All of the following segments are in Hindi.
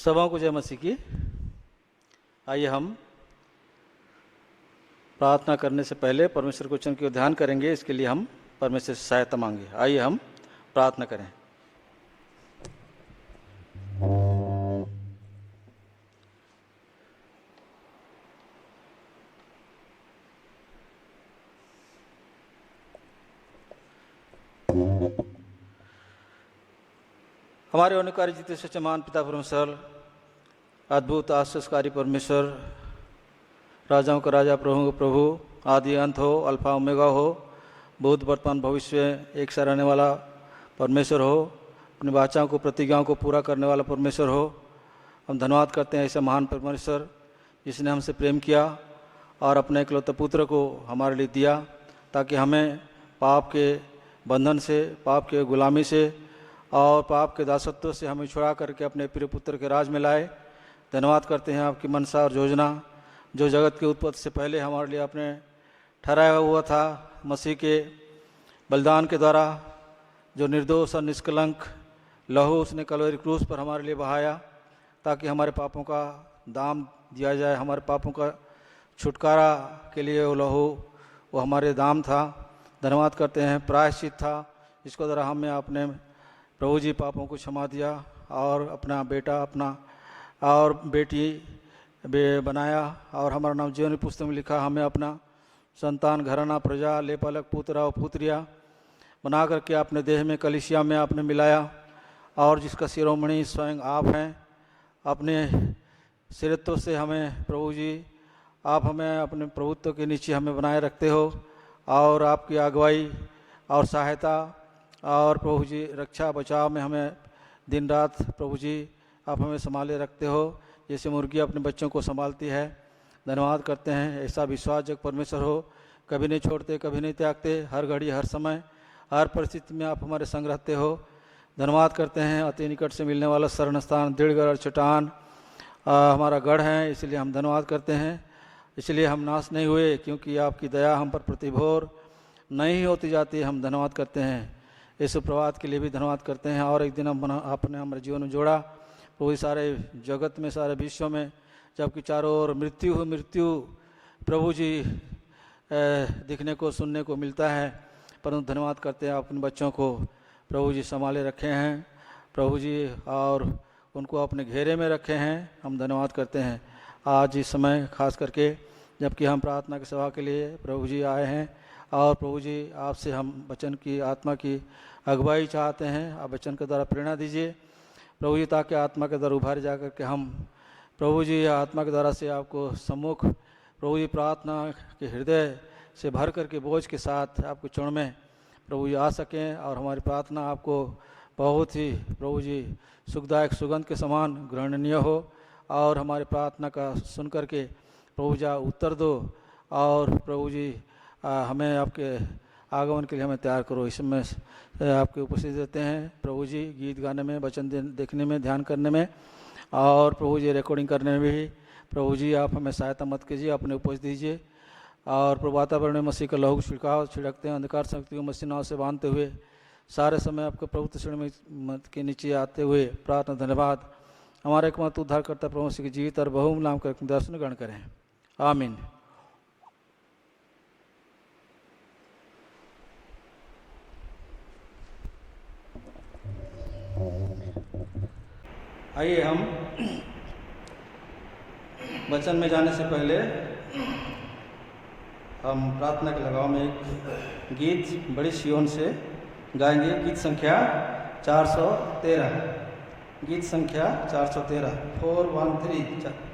सबों को जय मसीह की। आइए हम प्रार्थना करने से पहले परमेश्वर के वचन की ओर ध्यान करेंगे। इसके लिए हम परमेश्वर से सहायता मांगे। आइए हम प्रार्थना करें। हमारे अनुकारी जीते सच्चे महान पिता परमेश्वर, अद्भुत आश्चर्यकारी परमेश्वर, राजाओं का राजा, प्रभु का प्रभु, आदि अंत हो, अल्फा ओमेगा हो, भूत वर्तमान भविष्य एक सा रहने वाला परमेश्वर हो, अपनी वाचाओं को प्रतिज्ञाओं को पूरा करने वाला परमेश्वर हो। हम धन्यवाद करते हैं ऐसे महान परमेश्वर जिसने हमसे प्रेम किया और अपने इकलौते पुत्र को हमारे लिए दिया, ताकि हमें पाप के बंधन से, पाप के गुलामी से और पाप के दासत्व से हमें छुड़ा करके अपने प्रिय पुत्र के राज में लाए। धन्यवाद करते हैं आपकी मनसा और योजना जो जगत के उत्पत्ति से पहले हमारे लिए आपने ठहराया हुआ था। मसीह के बलिदान के द्वारा जो निर्दोष और निष्कलंक लहू उसने कलवरी क्रूस पर हमारे लिए बहाया, ताकि हमारे पापों का दाम दिया जाए। हमारे पापों का छुटकारा के लिए वो लहू, वो हमारे दाम था। धन्यवाद करते हैं प्रायश्चित था, जिसको द्वारा हमें अपने प्रभु जी पापों को क्षमा दिया और अपना बेटा अपना और बेटी बनाया और हमारा नाम जीवन की पुस्तक में लिखा। हमें अपना संतान, घराना, प्रजा, लेपालक, पुत्र और पुत्रिया बना करके अपने देह में, कलीसिया में आपने मिलाया, और जिसका शिरोमणि स्वयं आप हैं। अपने सिरत्व से हमें प्रभु जी आप हमें अपने प्रभुत्व के नीचे हमें बनाए रखते हो, और आपकी अगुवाई और सहायता और प्रभु जी रक्षा बचाव में हमें दिन रात प्रभु जी आप हमें संभाले रखते हो, जैसे मुर्गी अपने बच्चों को संभालती है। धन्यवाद करते हैं ऐसा विश्वासजनक परमेश्वर हो, कभी नहीं छोड़ते, कभी नहीं त्यागते, हर घड़ी, हर समय, हर परिस्थिति में आप हमारे संग रहते हो। धन्यवाद करते हैं अति निकट से मिलने वाला शरण स्थान, दृढ़ चट्टान हमारा गढ़ है, इसलिए हम धन्यवाद करते हैं। इसलिए हम नाश नहीं हुए, क्योंकि आपकी दया हम पर प्रतिभोर नहीं होती जाती। हम धन्यवाद करते हैं। इस प्रभात के लिए भी धन्यवाद करते हैं। और एक दिन आपने हमारे जीवन में जोड़ा प्रभु। सारे जगत में, सारे विश्व में जबकि चारों ओर मृत्यु प्रभु जी दिखने को, सुनने को मिलता है, परंतु धन्यवाद करते हैं अपने बच्चों को प्रभु जी संभाले रखे हैं प्रभु जी, और उनको अपने घेरे में रखे हैं। हम धन्यवाद करते हैं आज इस समय खास करके जबकि हम प्रार्थना की सेवा के लिए प्रभु जी आए हैं, और प्रभु जी आपसे हम वचन की, आत्मा की अगुवाई चाहते हैं। आप वचन के द्वारा प्रेरणा दीजिए प्रभु जी, ताकि आत्मा के द्वारा उभारे जा कर के हम प्रभु जी आत्मा के द्वारा से आपको सम्मुख प्रभु जी प्रार्थना के हृदय से भर करके बोझ के साथ आपके चरण में प्रभु जी आ सकें, और हमारी प्रार्थना आपको बहुत ही प्रभु जी सुखदायक सुगंध के समान ग्रहणनीय हो, और हमारी प्रार्थना का सुन करके प्रभु जी उत्तर दो, और प्रभु जी हमें आपके आगमन के लिए हमें तैयार करो। इसमें आपके उपस्थित रहते हैं प्रभु जी, गीत गाने में, वचन देखने में, ध्यान करने में, और प्रभु जी रिकॉर्डिंग करने में भी प्रभु जी आप हमें सहायता मत कीजिए, अपने उपस्थित दीजिए। और प्रभु वातावरण में मसीह का लहू छिड़कते हैं, अंधकार शक्ति को मसीह नाव से बांधते हुए सारे समय आपके प्रभुत्व श्रेणी में के नीचे आते हुए प्रार्थना धन्यवाद हमारे एकमात्र उद्धारकर्ता प्रभु मसीह के जीवित और बहुमूल्य नाम कर दर्शन ग्रहण करें। आमीन। आइए हम वचन में जाने से पहले हम प्रार्थना के लगाव में एक गीत बड़ी सियोन से गाएंगे। गीत संख्या 413, गीत संख्या 413, 413।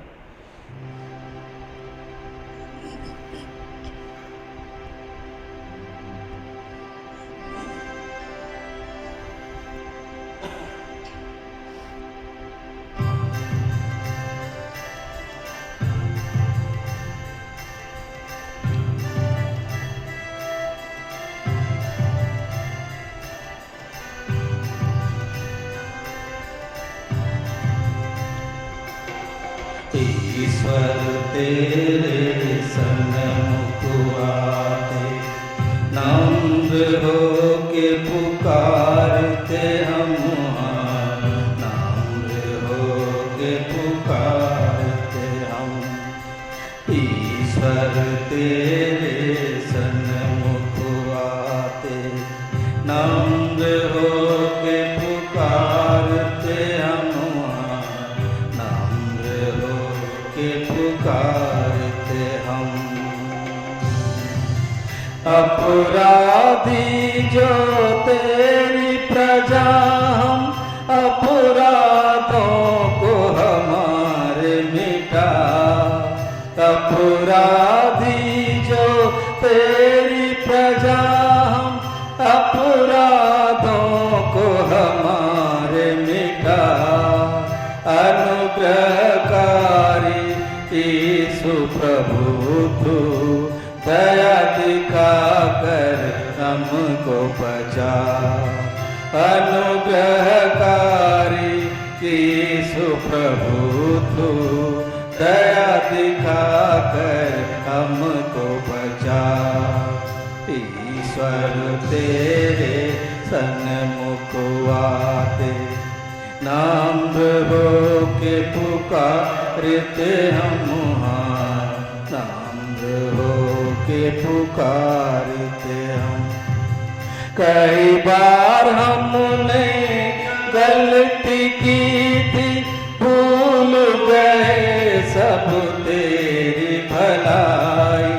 ईश्वर तेरे सन्मुख आते, नम्र हो के पुकारते हम, नम्र हो के तेरे सन्मुख आते, नम्र हो के पुकारते हम नम्र हो के पुकारते हम। अपराधी जो तेरी प्रजा हम, अपराधों को हमारे मिटा। अपराधी जो तेरी प्रजा हम, अपराधों को हमारे मिटा। अनुग्रहकारी यीशु प्रभु तू, दया दिखा कर हमको बचा। अनुग्रहकारी यीशु प्रभु तू, दया दिखा कर हमको बचा। ईश्वर तेरे सन्मुख आते, नम्र हो के पुकारते हम नम्र हो के पुकारते हम। कई बार हमने गलती की थी, भूल गए सब तेरी भलाई।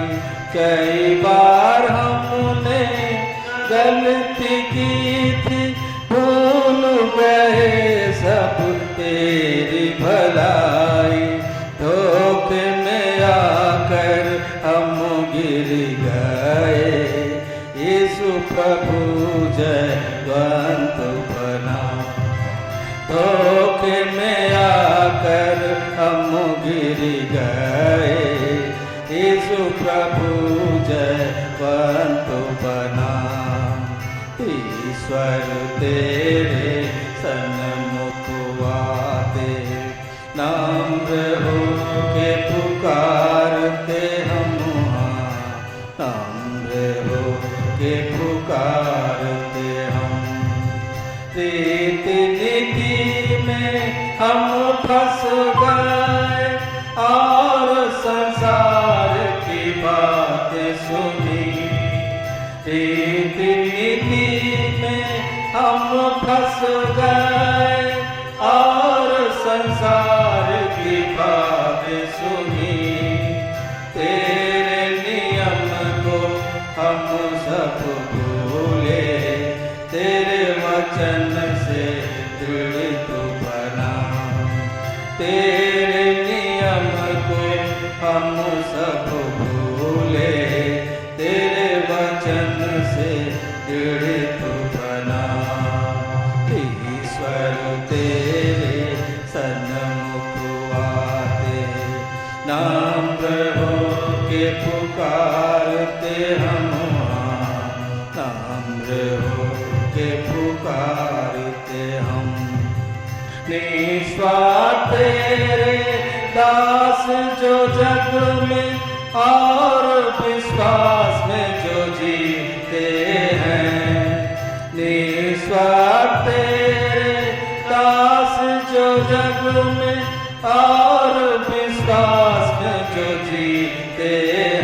कई बार हमने गलती की थी, भूल गए सब तेरी भलाई। धोखे में आकर हम गिर गए, यीशु प्रभु जयवंत बना। धोखे में आकर हम गिर गए, यीशु प्रभु जयवंत बना। ईश्वर तेरे सन्मुख आते, नम्र हो के पुकारते हम नम्र हो के पुकारते हम। रीति नीति में हम फंस गए और संसार की बातें सुनी। रीति नीति में हम फंस गए और संसार की बातें सुनी। तेरे नियम को हम सब भूले, तेरे वचन से दृढ़ बना। तेरे नियम को हम सब भूले, तेरे वचन से दृढ़ बना। ईश्वर तेरे सन्मुख आते, नम्र हो के पुकारते हम नम्र हो के पुकारते हम। निस्वार्थ तेरे दास जो जग में और विश्वास में जो जीते हैं। निस्वार्थ तेरे दास जो जग में और विश्वास में जो जीते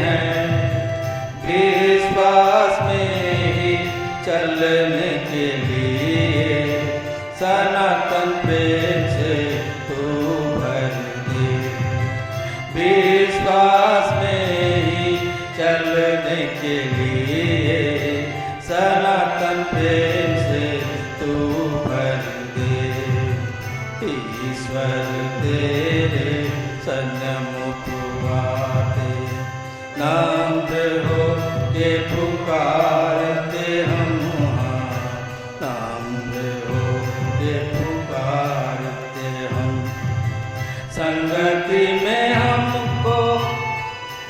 हैं। विश्वास में ही चलने के लिए सनातन प्रेम से तू भर दे। विश्वास में ही चलने के लिए सनातन प्रेम से तू भर दे। ईश्वर तेरे सन्मुख आते, नम्र हो के पुकारते हम नम्र हो के पुकारते हम। संगति में हमको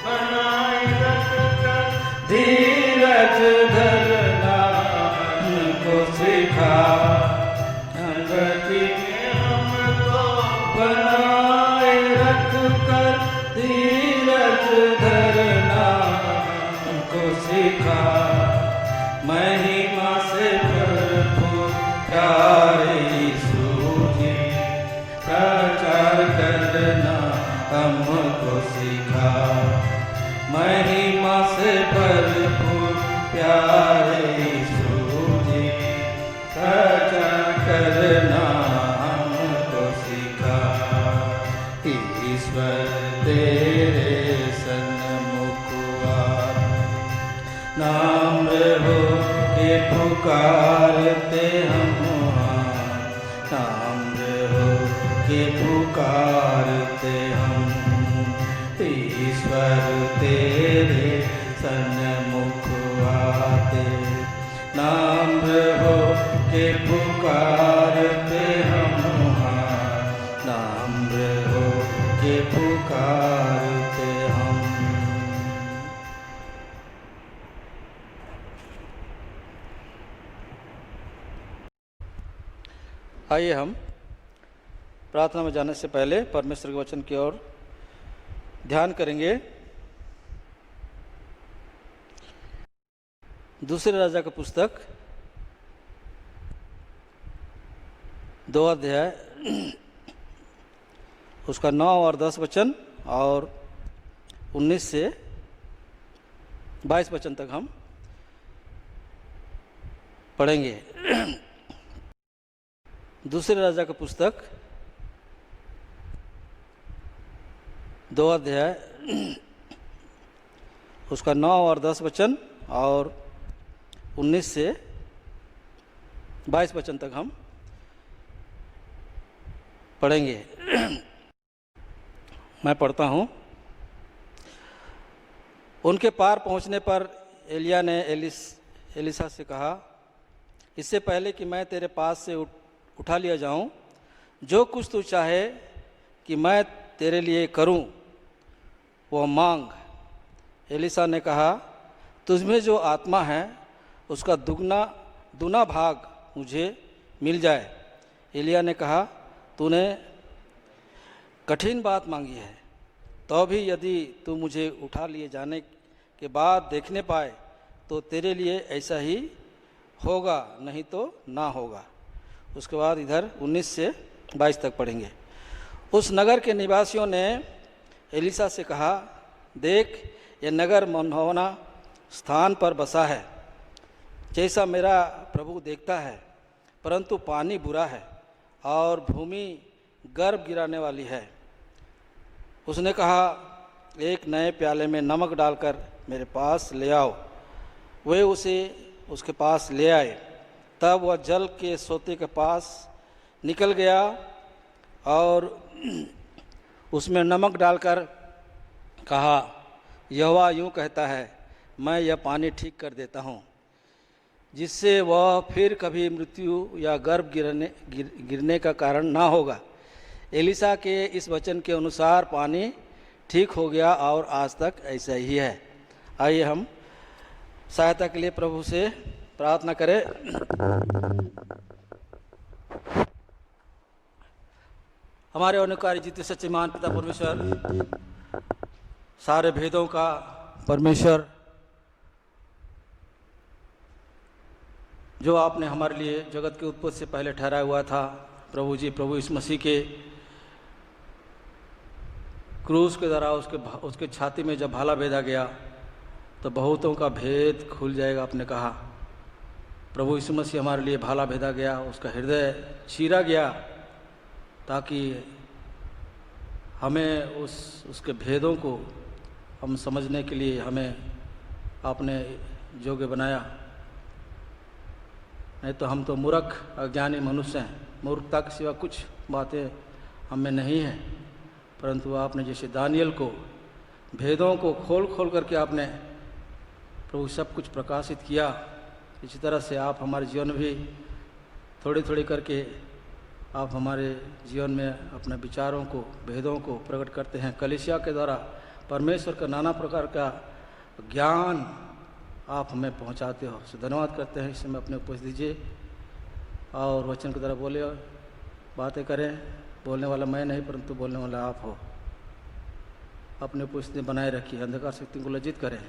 बनाए रखकर धीरज धरना हमको सिखा। संगति में हमको बनाए रखकर धीरज धरना हमको सिखा। महिमा से भरपूर प्यारे यीशु जी प्रचार करना हमको सिखा। महिमा पुकारते हम ताम्र हो के पुकारते हम ईश्वर तेरे सन्मुख आते नाम्र हो के पुकारते हम नाम्र हो के पुकारते हम। आइए हम प्रार्थना में जाने से पहले परमेश्वर के वचन की ओर ध्यान करेंगे। दूसरे राजा का पुस्तक 2 अध्याय उसका 9 और 10 वचन और 19 से 22 वचन तक हम पढ़ेंगे। दूसरे राजा का पुस्तक 2 अध्याय उसका 9 और 10 वचन और 19 से 22 वचन तक हम पढ़ेंगे। मैं पढ़ता हूँ। उनके पार पहुँचने पर एलिया ने एलिसा से कहा, इससे पहले कि मैं तेरे पास से उठा लिया जाऊं, जो कुछ तू चाहे कि मैं तेरे लिए करूं वह मांग। एलिसा ने कहा, तुझमें जो आत्मा है उसका दुना भाग मुझे मिल जाए। एलिया ने कहा, तूने कठिन बात मांगी है, तो भी यदि तू मुझे उठा लिए जाने के बाद देखने पाए तो तेरे लिए ऐसा ही होगा, नहीं तो ना होगा। उसके बाद इधर 19 से 22 तक पढ़ेंगे। उस नगर के निवासियों ने एलिसा से कहा, देख ये नगर मनभावना स्थान पर बसा है, जैसा मेरा प्रभु देखता है, परंतु पानी बुरा है और भूमि गर्भ गिराने वाली है। उसने कहा, एक नए प्याले में नमक डालकर मेरे पास ले आओ। वे उसे उसके पास ले आए। तब वह जल के सोते के पास निकल गया और उसमें नमक डालकर कहा, यहोवा यूँ कहता है, मैं यह पानी ठीक कर देता हूँ, जिससे वह फिर कभी मृत्यु या गर्भ गिरने का कारण ना होगा। एलिसा के इस वचन के अनुसार पानी ठीक हो गया और आज तक ऐसा ही है। आइए हम सहायता के लिए प्रभु से प्रार्थना करें। हमारे अनुकारी जीते सच्चे महान पिता परमेश्वर, सारे भेदों का परमेश्वर, जो आपने हमारे लिए जगत के उत्पत्ति से पहले ठहराया हुआ था, प्रभु जी, प्रभु इस मसीह के क्रूस के द्वारा उसके छाती में जब भाला भेदा गया तो बहुतों का भेद खुल जाएगा। आपने कहा प्रभु यीशु मसीह हमारे लिए भाला भेदा गया, उसका हृदय चीरा गया, ताकि हमें उसके भेदों को हम समझने के लिए हमें आपने योग्य बनाया। नहीं तो हम तो मूर्ख अज्ञानी मनुष्य हैं, मूर्खता के सिवा कुछ बातें हमें नहीं हैं, परंतु आपने जैसे दानियल को भेदों को खोल करके आपने प्रभु सब कुछ प्रकाशित किया, इसी तरह से आप हमारे जीवन में भी थोड़ी थोड़ी करके आप हमारे जीवन में अपने विचारों को, भेदों को प्रकट करते हैं। कलीसिया के द्वारा परमेश्वर का नाना प्रकार का ज्ञान आप हमें पहुंचाते हो, सो धन्यवाद करते हैं। इसमें अपने उपस्थित दीजिए और वचन की तरह बोले, बातें करें। बोलने वाला मैं नहीं, परंतु बोलने वाला आप हो। अपने उपस्थिति बनाए रखिए, अंधकार शक्ति को लज्जित करें।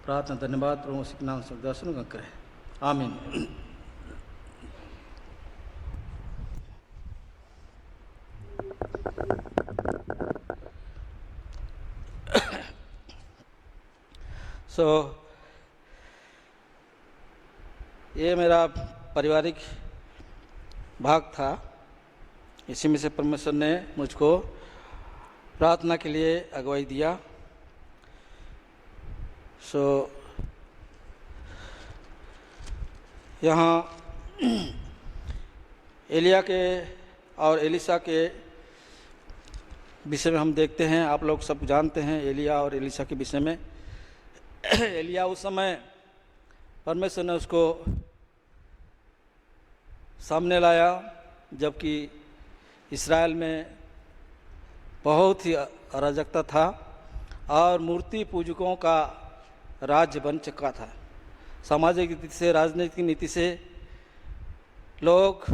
प्रार्थना धन्यवाद प्रभु मसीह के नाम से दर्शन करें, आमीन। ये मेरा पारिवारिक भाग था। इसी में से परमेश्वर ने मुझको प्रार्थना के लिए अगुवाई दिया। यहाँ एलिया के और एलिसा के विषय में हम देखते हैं। आप लोग सब जानते हैं एलिया और एलिसा के विषय में। एलिया उस समय परमेश्वर ने उसको सामने लाया जबकि इस्राएल में बहुत ही अराजकता था और मूर्ति पूजकों का राज्य बन चुका था। सामाजिक नीति से, राजनीतिक नीति से लोग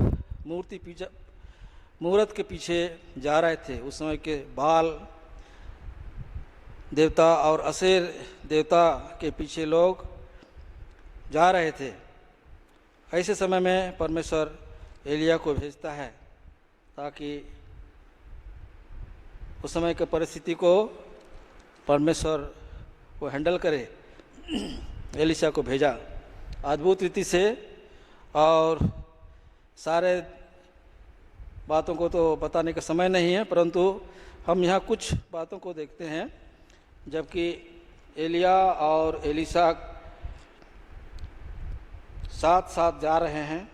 मूर्त के पीछे जा रहे थे। उस समय के बाल देवता और अशेर देवता के पीछे लोग जा रहे थे। ऐसे समय में परमेश्वर एलिया को भेजता है ताकि उस समय की परिस्थिति को परमेश्वर को हैंडल करे। एलिशा को भेजा अद्भुत रीति से, और सारे बातों को तो बताने का समय नहीं है, परंतु हम यहाँ कुछ बातों को देखते हैं। जबकि एलिया और एलिशा साथ साथ जा रहे हैं,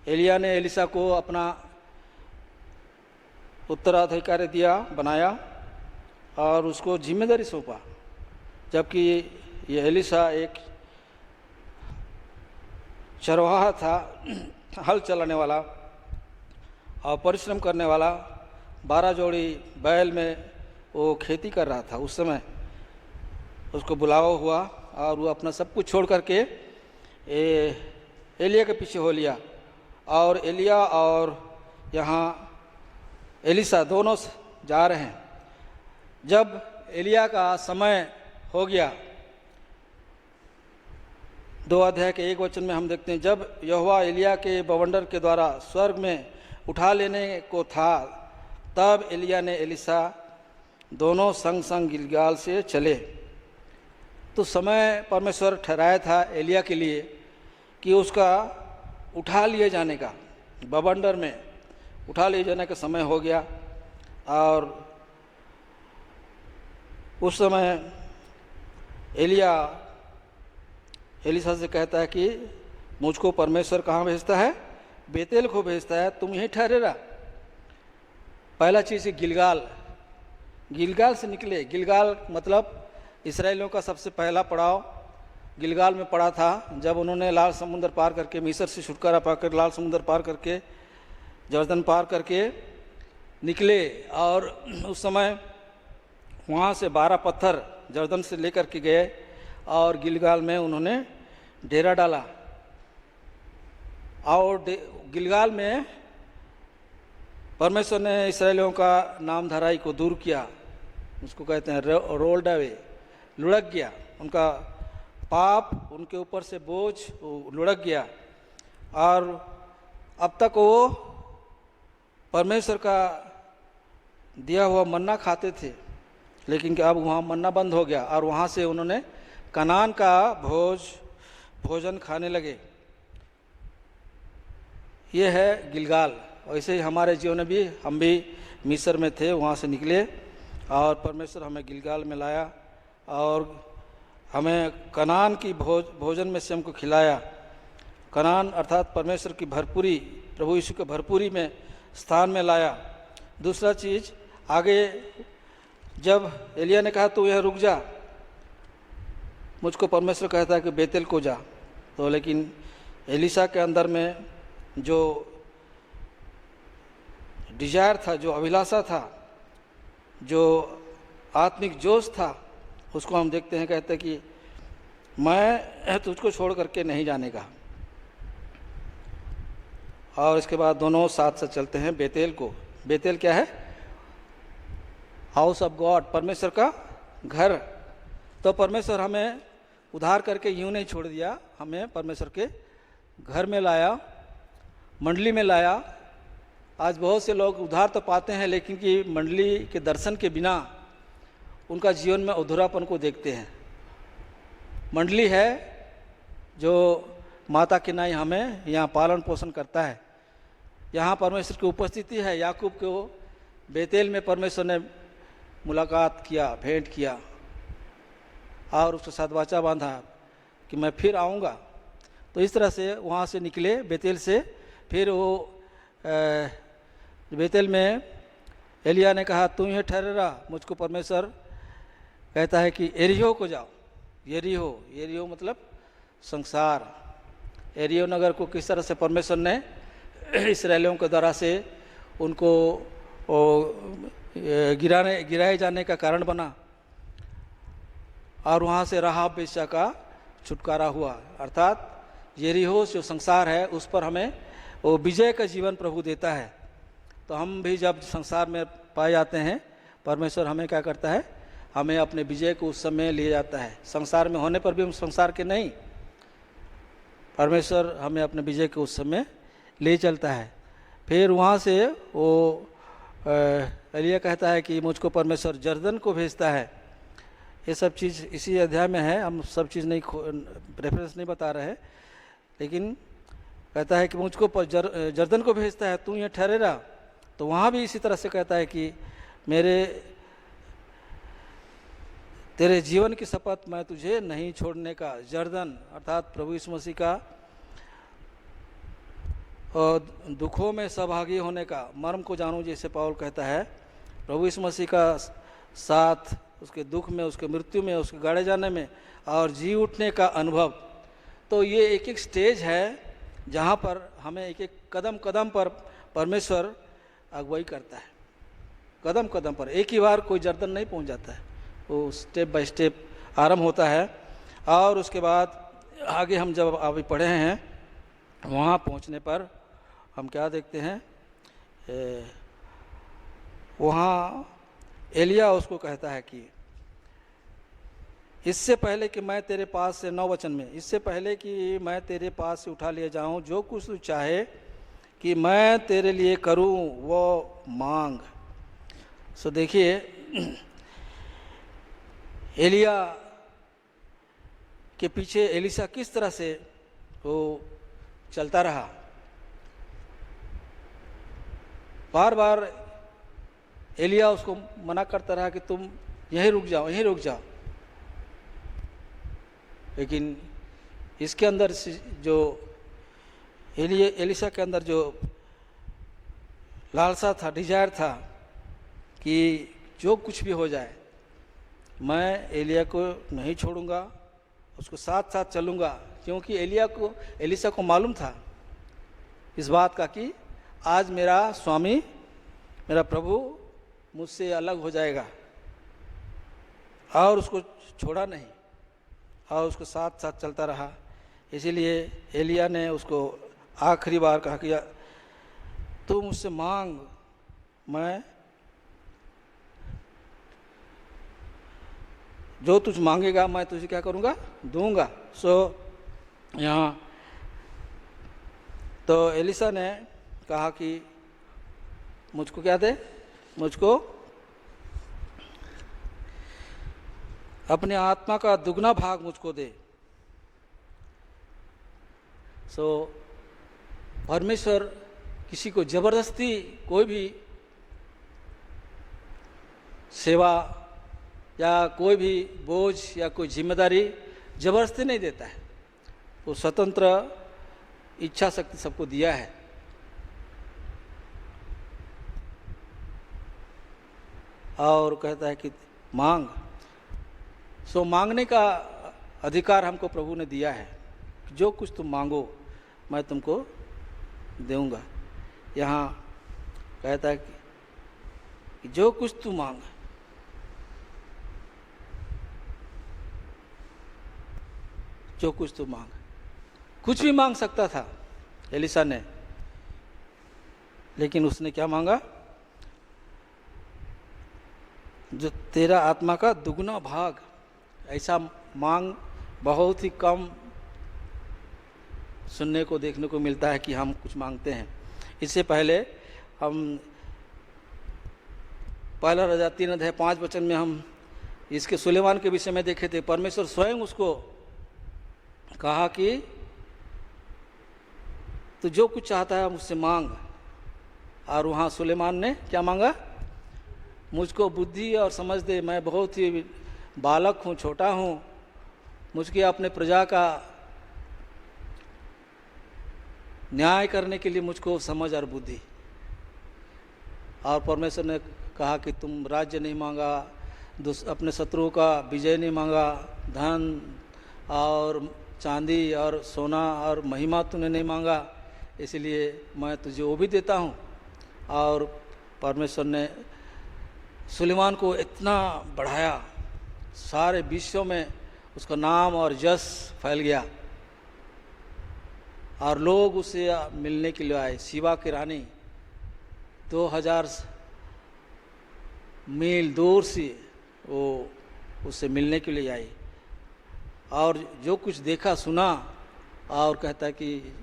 एलिया ने एलिशा को अपना उत्तराधिकारी बनाया और उसको जिम्मेदारी सौंपा। जबकि ये एलिशा एक चरवाहा था, हल चलाने वाला और परिश्रम करने वाला। 12 जोड़ी बैल में वो खेती कर रहा था। उस समय उसको बुलावा हुआ और वो अपना सब कुछ छोड़ करके एलिया के पीछे हो लिया। और एलिया और यहाँ एलिशा दोनों जा रहे हैं। जब एलिया का समय हो गया, 2 अध्याय के 1 वचन में हम देखते हैं, जब यहोवा एलिया के बवंडर के द्वारा स्वर्ग में उठा लेने को था, तब एलिया ने एलिशा दोनों संग संग गिलगाल से चले। तो समय परमेश्वर ठहराया था एलिया के लिए कि उसका उठा लिए जाने का, बवंडर में उठा लिए जाने का समय हो गया। और उस समय एलिया एलिशा से कहता है कि मुझको परमेश्वर कहाँ भेजता है? बेतेल को भेजता है, तुम यहीं ठहरे रहा। पहला चीज़ गिलगाल से निकले। गिलगाल मतलब इस्राएलियों का सबसे पहला पड़ाव गिलगाल में पड़ा था। जब उन्होंने लाल समुंदर पार करके, मिस्र से छुटकारा पाकर लाल समुंदर पार करके, जर्दन पार करके निकले, और उस समय वहाँ से 12 पत्थर जर्दन से लेकर के गए और गिलगाल में उन्होंने डेरा डाला। और गिलगाल में परमेश्वर ने इस्राएलियों का नाम धराई को दूर किया। उसको कहते हैं रोल्ड अवे, लुढ़क गया। उनका पाप, उनके ऊपर से बोझ लुढ़क गया। और अब तक वो परमेश्वर का दिया हुआ मन्ना खाते थे, लेकिन अब वहाँ मन्ना बंद हो गया और वहाँ से उन्होंने कनान का भोजन खाने लगे। ये है गिलगाल। वैसे ही हमारे जीवन में भी, हम भी मिस्र में थे, वहाँ से निकले और परमेश्वर हमें गिलगाल में लाया और हमें कनान की भोजन में से हमको खिलाया। कनान अर्थात परमेश्वर की भरपूरी, प्रभु यीशु के भरपूरी में स्थान में लाया। दूसरा चीज़, आगे जब एलिया ने कहा तू यहाँ रुक जा, मुझको परमेश्वर कहता है कि बेतेल को जा, तो लेकिन एलिशा के अंदर में जो डिजायर था, जो अभिलाषा था, जो आत्मिक जोश था, उसको हम देखते हैं। कहते हैं कि मैं तुझको छोड़ करके नहीं जाने का। और इसके बाद दोनों साथ साथ चलते हैं बेतेल को। बेतेल क्या है? हाउस ऑफ गॉड, परमेश्वर का घर। तो परमेश्वर हमें उद्धार करके यूं नहीं छोड़ दिया, हमें परमेश्वर के घर में लाया, मंडली में लाया। आज बहुत से लोग उद्धार तो पाते हैं, लेकिन कि मंडली के दर्शन के बिना उनका जीवन में अधूरापन को देखते हैं। मंडली है जो माता के नाई हमें यहाँ पालन पोषण करता है। यहाँ परमेश्वर की उपस्थिति है। याकूब को बेतेल में परमेश्वर ने मुलाकात किया, भेंट किया और उसके साथ वाचा बांधा कि मैं फिर आऊँगा। तो इस तरह से वहाँ से निकले बेतेल से। फिर वो बेतेल में एलिया ने कहा तू ये ठहरे रहा, मुझको परमेश्वर कहता है कि एरिहो को जाओ। एरिहो मतलब संसार। एरिहो नगर को किस तरह से परमेश्वर ने इस्राएलियों के द्वारा से उनको गिराए जाने का कारण बना, और वहाँ से राहाब वेश्या का छुटकारा हुआ। अर्थात यरीहो जो संसार है उस पर हमें वो विजय का जीवन प्रभु देता है। तो हम भी जब संसार में पाए जाते हैं, परमेश्वर हमें क्या करता है, हमें अपने विजय को उस समय ले जाता है। संसार में होने पर भी हम संसार के नहीं, परमेश्वर हमें अपने विजय को उस समय ले चलता है। फिर वहाँ से वो एलिया कहता है कि मुझको परमेश्वर जर्दन को भेजता है। ये सब चीज़ इसी अध्याय में है, हम सब चीज़ नहीं रेफरेंस नहीं बता रहे हैं, लेकिन कहता है कि मुझको जर्दन को भेजता है, तू ये ठहरे रहा। तो वहाँ भी इसी तरह से कहता है कि तेरे जीवन की शपथ मैं तुझे नहीं छोड़ने का। जर्दन अर्थात प्रभु यीशु मसीह का दुखों में सहभागी होने का मर्म को जानूं, जैसे पौल कहता है। प्रभु यीशु मसीह का साथ उसके दुख में, उसके मृत्यु में, उसके गाड़े जाने में और जी उठने का अनुभव। तो ये एक एक स्टेज है जहाँ पर हमें एक एक कदम कदम पर परमेश्वर अगुवाई करता है। कदम कदम पर एक ही बार कोई जर्दन नहीं पहुँच जाता है, वो स्टेप बाय स्टेप आरंभ होता है। और उसके बाद आगे हम जब अभी पढ़े हैं, वहाँ पहुँचने पर हम क्या देखते हैं, वहाँ एलिया उसको कहता है कि इससे पहले कि मैं तेरे पास से, 9 वचन में, इससे पहले कि मैं तेरे पास से उठा लिया जाऊं, जो कुछ तू चाहे कि मैं तेरे लिए करूं वो मांग। सो देखिए एलिया के पीछे एलीशा किस तरह से वो चलता रहा। बार बार एलिया उसको मना करता रहा कि तुम यहीं रुक जाओ। लेकिन इसके अंदर जो एलीशा के अंदर जो लालसा था, डिजायर था कि जो कुछ भी हो जाए मैं एलिया को नहीं छोड़ूंगा, उसको साथ साथ चलूंगा। क्योंकि एलीशा को मालूम था इस बात का कि आज मेरा स्वामी, मेरा प्रभु मुझसे अलग हो जाएगा, और उसको छोड़ा नहीं और उसको साथ साथ चलता रहा। इसीलिए एलिया ने उसको आखिरी बार कहा कि तू मुझसे मांग, मैं जो तुझ मांगेगा मैं तुझे क्या करूँगा, दूंगा। सो यहाँ तो एलीशा ने कहा कि मुझको क्या दे, मुझको अपने आत्मा का दुगना भाग मुझको दे। सो परमेश्वर किसी को जबरदस्ती कोई भी सेवा या कोई भी बोझ या कोई जिम्मेदारी जबरदस्ती नहीं देता है, वो स्वतंत्र इच्छा शक्ति सबको दिया है। और कहता है कि मांग। सो मांगने का अधिकार हमको प्रभु ने दिया है, जो कुछ तुम मांगो मैं तुमको दूंगा। यहाँ कहता है कि जो कुछ तू मांग, जो कुछ तू मांग। कुछ भी मांग सकता था एलीशा ने, लेकिन उसने क्या मांगा, जो तेरा आत्मा का दुगना भाग। ऐसा मांग बहुत ही कम सुनने को देखने को मिलता है कि हम कुछ मांगते हैं। इससे पहले हम पहला राजा 3:5 में हम इसके सुलेमान के विषय में देखे थे। परमेश्वर स्वयं उसको कहा कि तू जो कुछ चाहता है मुझसे मांग। और वहाँ सुलेमान ने क्या मांगा, मुझको बुद्धि और समझ दे, मैं बहुत ही बालक हूँ, छोटा हूँ, मुझके अपने प्रजा का न्याय करने के लिए मुझको समझ और बुद्धि। और परमेश्वर ने कहा कि तुम राज्य नहीं मांगा, अपने शत्रुओं का विजय नहीं मांगा, धन और चांदी और सोना और महिमा तूने नहीं मांगा, इसलिए मैं तुझे वो भी देता हूँ। और परमेश्वर ने सुलेमान को इतना बढ़ाया, सारे विश्व में उसका नाम और यश फैल गया और लोग उसे मिलने के लिए आए। शिवा की रानी 2000 मील दूर से वो उससे मिलने के लिए आई और जो कुछ देखा सुना, और कहता है कि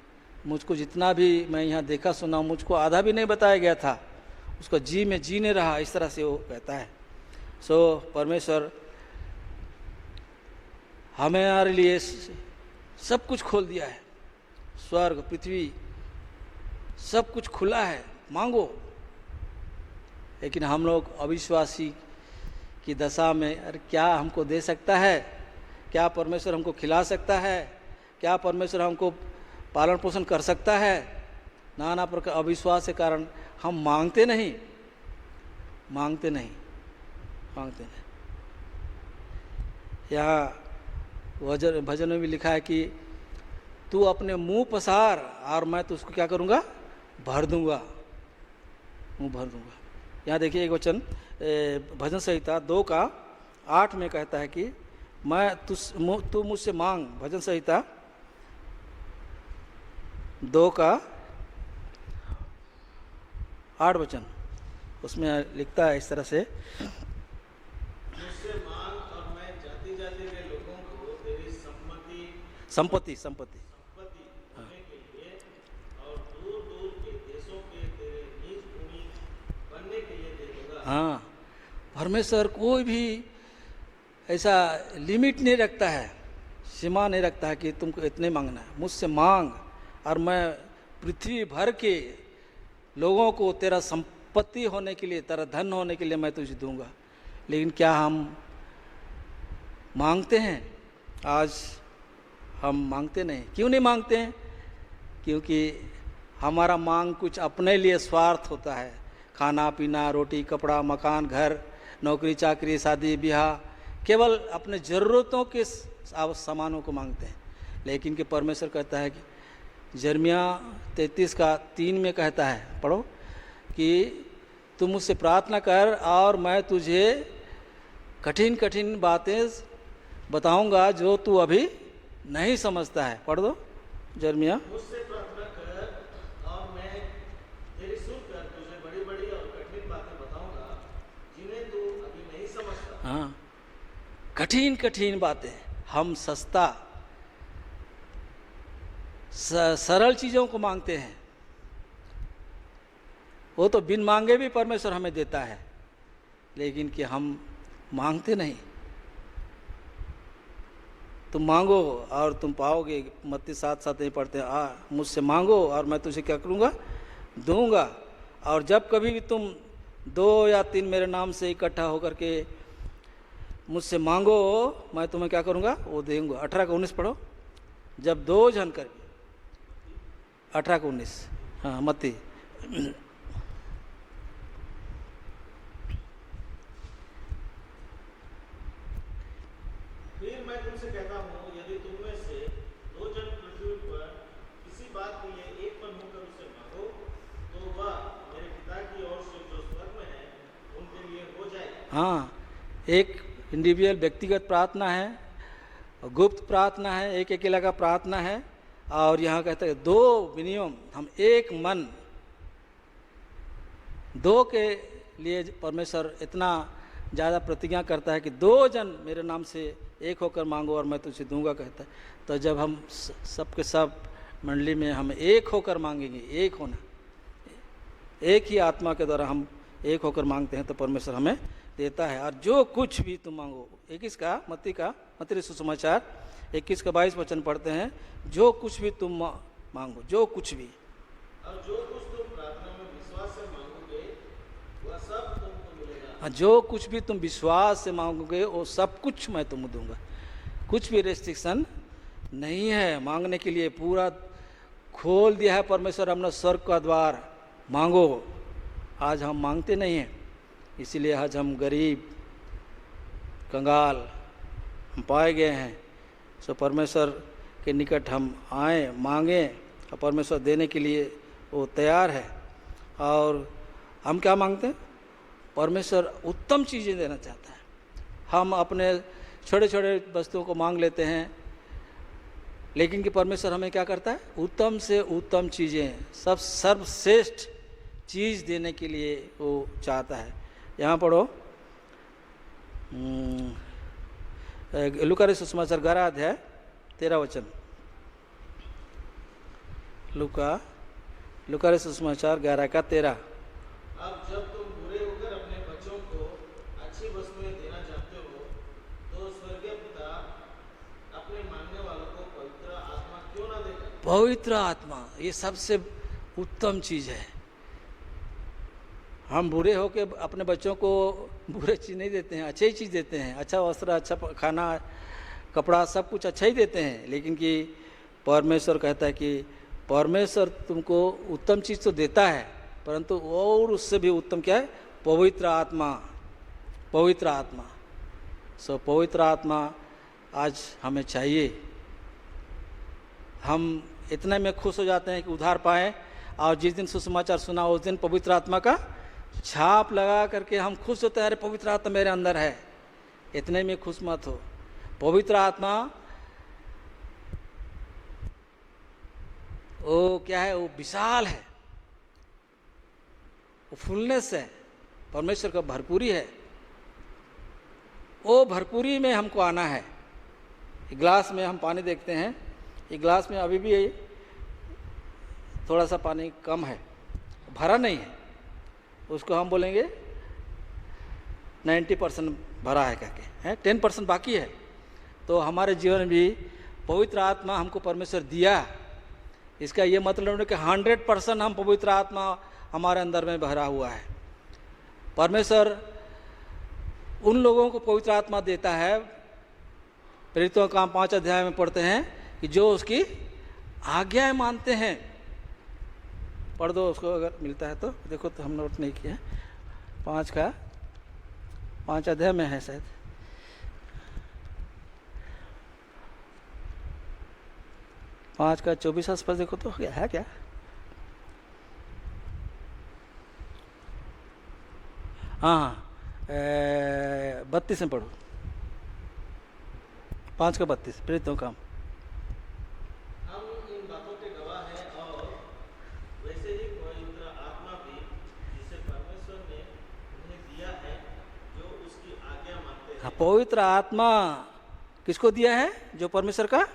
मुझको जितना भी मैं यहाँ देखा सुना मुझको आधा भी नहीं बताया गया था, उसका जी में जी नहीं रहा, इस तरह से वो कहता है। सो परमेश्वर हमारे लिए सब कुछ खोल दिया है, स्वर्ग पृथ्वी सब कुछ खुला है, मांगो। लेकिन हम लोग अविश्वासी की दशा में, अरे क्या हमको दे सकता है, क्या परमेश्वर हमको खिला सकता है, क्या परमेश्वर हमको पालन पोषण कर सकता है, नाना प्रकार अविश्वास के कारण हम मांगते नहीं। यहाँ भजन में भी लिखा है कि तू अपने मुंह पसार और मैं तो उसको क्या करूँगा, भर दूंगा, मुंह भर दूंगा। यहाँ देखिए एक वचन भजन संहिता 2:8 में कहता है कि तू मुझसे मांग। भजन संहिता 2:8 वचन, उसमें लिखता है इस तरह से, मुझसे मांग और मैं जाति जाति के लोगों को तेरी संपत्ति होने के लिए और दूर दूर के देशों के तेरे निज भूमि बनने के लिए दे दूंगा। हाँ, परमेश्वर कोई भी ऐसा लिमिट नहीं रखता है, सीमा नहीं रखता है कि तुमको इतने मांगना है। मुझसे मांग और मैं पृथ्वी भर के लोगों को तेरा संपत्ति होने के लिए, तेरा धन होने के लिए मैं तुझे दूंगा। लेकिन क्या हम मांगते हैं? आज हम मांगते नहीं। क्यों नहीं मांगते हैं? क्योंकि हमारा मांग कुछ अपने लिए स्वार्थ होता है, खाना पीना, रोटी कपड़ा, मकान घर, नौकरी चाकरी, शादी ब्याह, केवल अपने ज़रूरतों के सामानों को मांगते हैं। लेकिन कि परमेश्वर कहता है कि यिर्मयाह 33:3 में कहता है, पढ़ो, कि तू मुझसे प्रार्थना कर और मैं तुझे कठिन कठिन बातें बताऊंगा जो तू अभी नहीं समझता है। पढ़ दो यिर्मयाह। मुझसे प्रार्थना कर और मैं तेरी सुनकर तुझे बड़ी बड़ी और कठिन बातें बताऊंगा जिन्हें तू अभी नहीं समझता। हाँ, कठिन कठिन बातें। हम सस्ता सरल चीज़ों को मांगते हैं, वो तो बिन मांगे भी परमेश्वर हमें देता है, लेकिन कि हम मांगते नहीं। तुम मांगो और तुम पाओगे। मत्ती 7:7 नहीं पढ़ते हैं, मुझसे मांगो और मैं तुझे क्या करूँगा, दूंगा। और जब कभी भी तुम 2 या 3 मेरे नाम से इकट्ठा होकर के मुझसे मांगो, मैं तुम्हें क्या करूँगा, वो दूंगा। 18:19 पढ़ो। जब 2 जन कर 18:19, हाँ मत्ती। फिर मैं तुमसे कहता हूँ, यदि तुम में से 2 जन पृथ्वी पर किसी बात के लिए एक मन होकर उसे मांगो तो वह मेरे पिता की ओर से जो स्वर्ग में है उनके लिए हो जाएगा। हाँ, एक इंडिविजुअल व्यक्तिगत प्रार्थना है, गुप्त प्रार्थना है, एक अकेला का प्रार्थना है। और यहाँ कहते हैं 2 मिनिमम, हम एक मन, 2 के लिए परमेश्वर इतना ज़्यादा प्रतिज्ञा करता है कि 2 जन मेरे नाम से एक होकर मांगो और मैं तुझे दूंगा कहता है। तो जब हम सबके सब मंडली में हम एक होकर मांगेंगे, एक होना, एक ही आत्मा के द्वारा हम एक होकर मांगते हैं तो परमेश्वर हमें देता है। और जो कुछ भी तुम मांगो, 21 का मत्ती सुसमाचार 21:22 वचन पढ़ते हैं, जो कुछ भी तुम मांगो, जो कुछ भी, और जो कुछ तुम प्रार्थना में विश्वास से मांगोगे वह सब तुमको मिलेगा। जो कुछ भी तुम विश्वास से मांगोगे वो सब कुछ मैं तुमको दूंगा। कुछ भी रेस्ट्रिक्शन नहीं है मांगने के लिए। पूरा खोल दिया है परमेश्वर हमने स्वर्ग का द्वार, मांगो। आज हम मांगते नहीं हैं, इसीलिए आज हम गरीब कंगाल हम पाए गए हैं। सो परमेश्वर के निकट हम आए, मांगें, और परमेश्वर देने के लिए वो तैयार है। और हम क्या मांगते हैं? परमेश्वर उत्तम चीज़ें देना चाहता है। हम अपने छोटे छोटे वस्तुओं को मांग लेते हैं, लेकिन कि परमेश्वर हमें क्या करता है? उत्तम से उत्तम चीज़ें, सब सर्वश्रेष्ठ चीज़ देने के लिए वो चाहता है। यहाँ पढ़ो लूका रचित सुसमाचार 11 अध्याय 13 वचन। लूका रचित सुसमाचार 11 का 13। अब जब तुम बुरे होकर अपने बच्चों को अच्छी वस्तुएं देना चाहते हो, तो स्वर्गीय पिता अपने मांगने वालों को पवित्र आत्मा क्यों ना देगा? पवित्र आत्मा ये सबसे उत्तम चीज़ है। हम बुरे होकर अपने बच्चों को बुरे चीज़ नहीं देते हैं, अच्छी ही चीज़ देते हैं। अच्छा वस्त्र, अच्छा खाना, कपड़ा, सब कुछ अच्छा ही देते हैं। लेकिन कि परमेश्वर कहता है कि परमेश्वर तुमको उत्तम चीज़ तो देता है, परंतु और उससे भी उत्तम क्या है? पवित्र आत्मा। पवित्र आत्मा। सो पवित्र आत्मा आज हमें चाहिए। हम इतने में खुश हो जाते हैं कि उधार पाएं, और जिस दिन सुसमाचार सुना उस दिन पवित्र आत्मा का छाप लगा करके हम खुश होते हैं, अरे पवित्र आत्मा मेरे अंदर है। इतने में खुश मत हो। पवित्र आत्मा वो क्या है? वो विशाल है, वो फुलनेस है, परमेश्वर का भरपूरी है। वो भरपूरी में हमको आना है। एक गिलास में हम पानी देखते हैं, एक गिलास में अभी भी थोड़ा सा पानी कम है, भरा नहीं है, उसको हम बोलेंगे 90% भरा है करके, है 10% बाकी है। तो हमारे जीवन में भी पवित्र आत्मा हमको परमेश्वर दिया। इसका ये मतलब है कि 100% हम पवित्र आत्मा हमारे अंदर में भरा हुआ है। परमेश्वर उन लोगों को पवित्र आत्मा देता है, प्रेरितों का काम 5 अध्याय में पढ़ते हैं, कि जो उसकी आज्ञाएं मानते हैं। पढ़ दो उसको अगर मिलता है तो। देखो तो हम नोट नहीं किए, 5 अध्याय में है शायद। पाँच का 24 आसपास देखो तो क्या है, क्या हाँ 32 में पढ़ो, 5 का 32 प्रेरितों काम। हम इन बातों के गवाह हैं, और वैसे ही पवित्र आत्मा भी जिसे परमेश्वर ने उन्हें दिया है, जो उसकी आज्ञा मानते हैं। हाँ, पवित्र आत्मा किसको दिया है? जो परमेश्वर का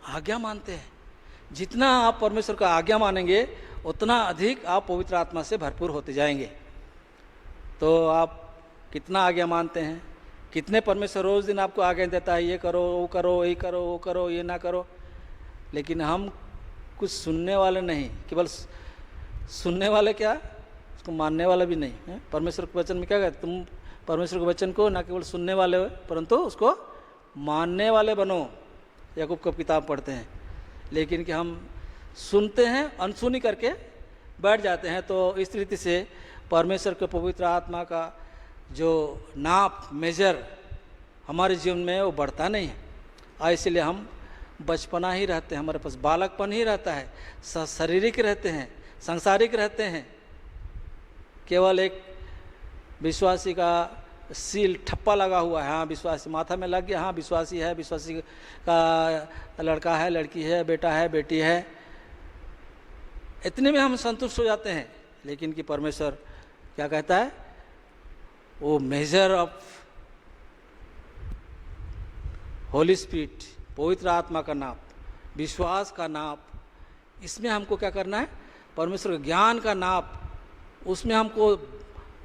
आज्ञा मानते हैं। जितना आप परमेश्वर का आज्ञा मानेंगे उतना अधिक आप पवित्र आत्मा से भरपूर होते जाएंगे। तो आप कितना आज्ञा मानते हैं? कितने परमेश्वर रोज दिन आपको आज्ञा देता है, ये करो, वो करो, ये करो, वो करो, ये ना करो। लेकिन हम कुछ सुनने वाले नहीं, केवल सुनने वाले, क्या उसको मानने वाला भी नहीं है। परमेश्वर के वचन में क्या कहते? तुम परमेश्वर के वचन को ना केवल सुनने वाले हो, परंतु उसको मानने वाले बनो। याकूब का किताब पढ़ते हैं। लेकिन कि हम सुनते हैं, अनसुनी करके बैठ जाते हैं। तो इस रीति से परमेश्वर के पवित्र आत्मा का जो नाप, मेजर हमारे जीवन में वो बढ़ता नहीं है। और इसलिए हम बचपना ही रहते हैं, हमारे पास बालकपन ही रहता है, शारीरिक रहते हैं, सांसारिक रहते हैं। केवल एक विश्वासी का सील ठप्पा लगा हुआ है, हाँ विश्वासी, माथा में लग गया, हाँ विश्वासी है, विश्वासी का लड़का है, लड़की है, बेटा है, बेटी है। इतने में हम संतुष्ट हो जाते हैं। लेकिन कि परमेश्वर क्या कहता है? वो मेजर ऑफ होली स्पिरिट, पवित्र आत्मा का नाप, विश्वास का नाप, इसमें हमको क्या करना है? परमेश्वर के ज्ञान का नाप, उसमें हमको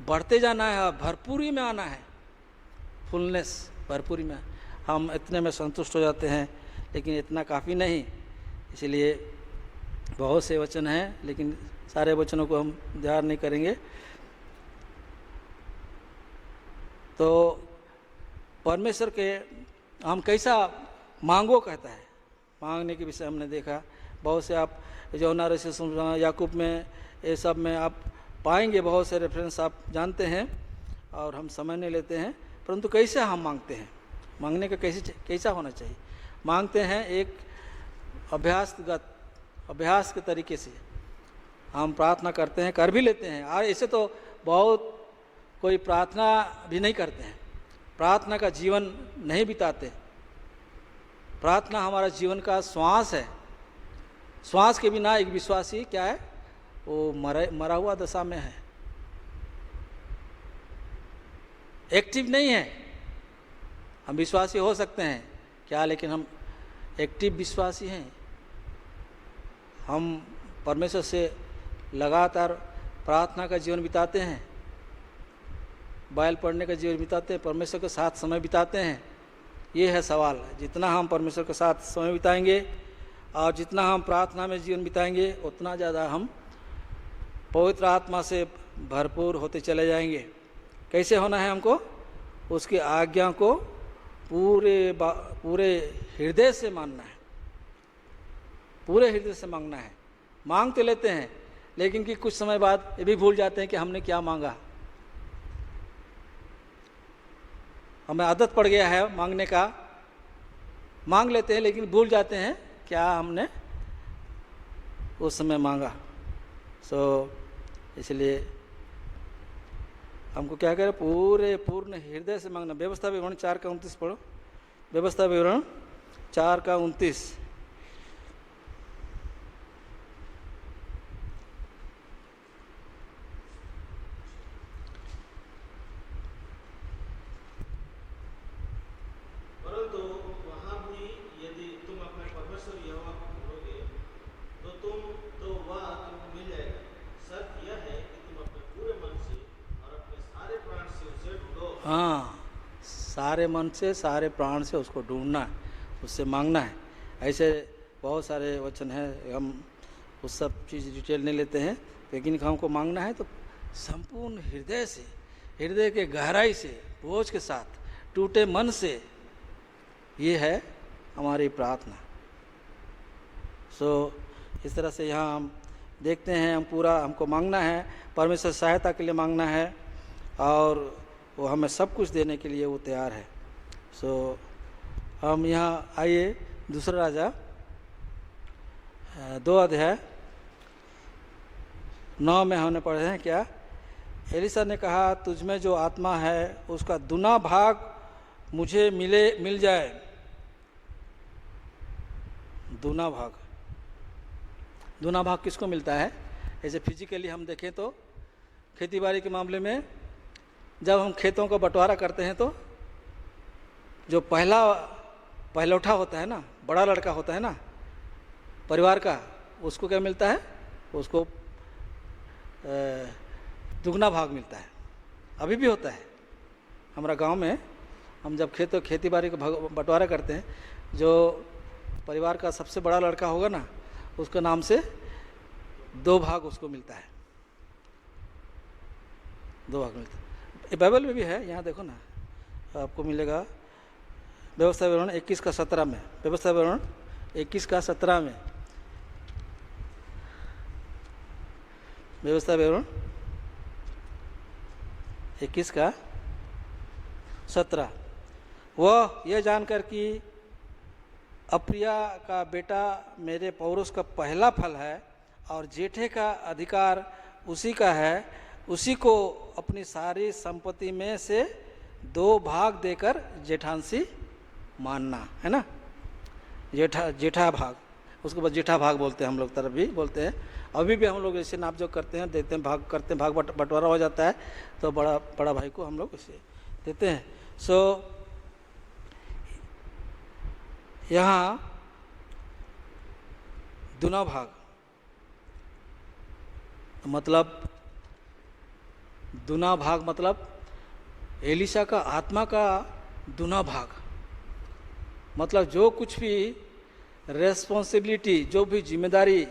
बढ़ते जाना है, भरपूरी में आना है, फुलनेस, भरपूरी में। हम इतने में संतुष्ट हो जाते हैं, लेकिन इतना काफ़ी नहीं। इसलिए बहुत से वचन हैं, लेकिन सारे वचनों को हम ध्यान नहीं करेंगे। तो परमेश्वर के हम कैसा मांगो कहता है। मांगने के विषय हमने देखा। बहुत से आप यौना रसी याकूब में, ये सब में आप पाएंगे बहुत से रेफरेंस आप जानते हैं और हम समझ नहीं लेते हैं। परंतु कैसे हम मांगते हैं, मांगने का कैसा होना चाहिए? मांगते हैं एक अभ्यास के तरीके से हम प्रार्थना करते हैं, कर भी लेते हैं। और ऐसे तो बहुत कोई प्रार्थना भी नहीं करते हैं, प्रार्थना का जीवन नहीं बिताते। प्रार्थना हमारा जीवन का श्वास है। श्वास के बिना एक विश्वासी क्या है, वो मरा हुआ दशा में है, एक्टिव नहीं है। हम विश्वासी हो सकते हैं क्या, लेकिन हम एक्टिव विश्वासी हैं? हम परमेश्वर से लगातार प्रार्थना का जीवन बिताते हैं, बाइबल पढ़ने का जीवन बिताते हैं, परमेश्वर के साथ समय बिताते हैं? ये है सवाल। जितना हम परमेश्वर के साथ समय बिताएंगे और जितना हम प्रार्थना में जीवन बिताएंगे, उतना ज़्यादा हम पवित्र आत्मा से भरपूर होते चले जाएंगे। कैसे होना है हमको? उसकी आज्ञा को पूरे हृदय से मानना है, पूरे हृदय से मांगना है। मांग तो लेते हैं, लेकिन कि कुछ समय बाद ये भी भूल जाते हैं कि हमने क्या मांगा। हमें आदत पड़ गया है मांगने का, मांग लेते हैं लेकिन भूल जाते हैं क्या हमने उस समय मांगा। इसलिए हमको क्या करें, पूर्ण हृदय से मांगना। व्यवस्था विवरण 4:29 पढ़ो। व्यवस्था विवरण 4:29। परंतु वहाँ भी यदि तुम अपने परमेश्वर यहोवा को ढूंढोगे तो वह तुमको मिल जाएगा। शर्त यह है कि तुम अपने पूरे मन से और अपने सारे प्राण से उसे ढूंढो। हाँ, सारे मन से सारे प्राण से उसको ढूंढना है, उससे मांगना है। ऐसे बहुत सारे वचन हैं, हम उस सब चीज़ डिटेल नहीं लेते हैं, लेकिन हमको मांगना है तो संपूर्ण हृदय से, हृदय के गहराई से, बोझ के साथ, टूटे मन से। ये है हमारी प्रार्थना। इस तरह से यहाँ हम देखते हैं, हमको मांगना है, परमेश्वर सहायता के लिए मांगना है और वो हमें सब कुछ देने के लिए वो तैयार है। हम यहाँ आइए, दूसरा राजा 2:9 में हमने पढ़े हैं क्या, एलिशा ने कहा, तुझमें जो आत्मा है उसका दुना भाग मुझे मिल जाए। दुना भाग किसको मिलता है? ऐसे फिजिकली हम देखें तो खेतीबाड़ी के मामले में जब हम खेतों का बंटवारा करते हैं तो जो पहलौठा होता है ना, बड़ा लड़का होता है ना परिवार का, उसको क्या मिलता है? उसको दुगना भाग मिलता है। अभी भी होता है हमारा गांव में। हम जब खेतीबाड़ी का बंटवारा करते हैं, जो परिवार का सबसे बड़ा लड़का होगा ना, उसके नाम से 2 भाग उसको मिलता है, 2 भाग मिलता है। ये बाइबल में भी है, यहाँ देखो ना, आपको मिलेगा व्यवस्था विवरण 21:17 में। व्यवस्था विवरण 21:17 में, व्यवस्था विवरण 21:17। वह यह जानकर कि अप्रिया का बेटा मेरे पौरुष का पहला फल है और जेठे का अधिकार उसी का है, उसी को अपनी सारी संपत्ति में से 2 भाग देकर जेठांशी मानना है ना। जेठा भाग, उसको बस जेठा भाग बोलते हैं, हम लोग तरफ भी बोलते हैं। अभी भी हम लोग ऐसे नाप जोक करते हैं, देते हैं, भाग करते हैं, भाग बंटवारा हो जाता है तो बड़ा भाई को हम लोग इसे देते हैं। यहाँ दुना भाग मतलब एलिशा का आत्मा का दुना भाग, मतलब जो कुछ भी रेस्पॉन्सिबिलिटी, जो भी जिम्मेदारी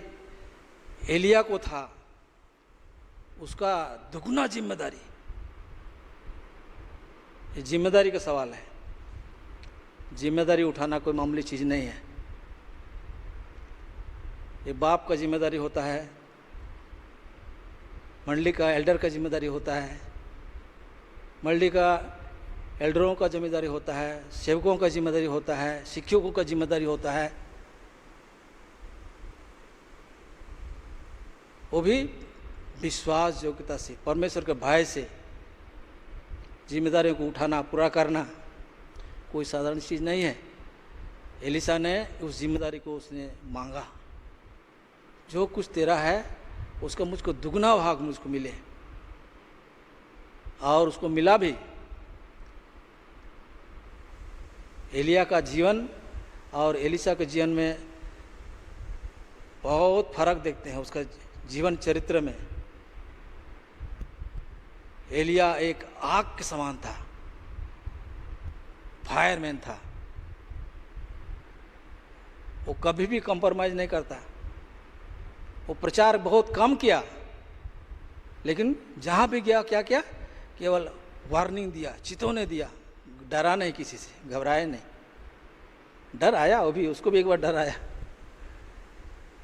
एलिया को था, उसका दुगना जिम्मेदारी। ये जिम्मेदारी का सवाल है। जिम्मेदारी उठाना कोई मामूली चीज़ नहीं है। ये बाप का जिम्मेदारी होता है, मंडली का एल्डर का जिम्मेदारी होता है, मंडली का एल्डरों का जिम्मेदारी होता है, सेवकों का जिम्मेदारी होता है, शिक्षकों का जिम्मेदारी होता है। वो भी विश्वास योग्यता से, परमेश्वर के भय से जिम्मेदारियों को उठाना, पूरा करना कोई साधारण चीज़ नहीं है। एलिशा ने उस जिम्मेदारी को उसने मांगा, जो कुछ तेरा है उसका मुझको दुगना भाग मुझको मिले, और उसको मिला भी। एलिया का जीवन और एलिशा के जीवन में बहुत फर्क देखते हैं। उसका जीवन चरित्र में एलिया एक आग के समान था, फायरमैन था। वो कभी भी कंप्रोमाइज नहीं करता। वो प्रचार बहुत कम किया, लेकिन जहाँ भी गया क्या किया, केवल वार्निंग दिया, चेतावनी दिया, डरा नहीं किसी से, घबराया नहीं। डर आया, वो भी, उसको भी एक बार डर आया।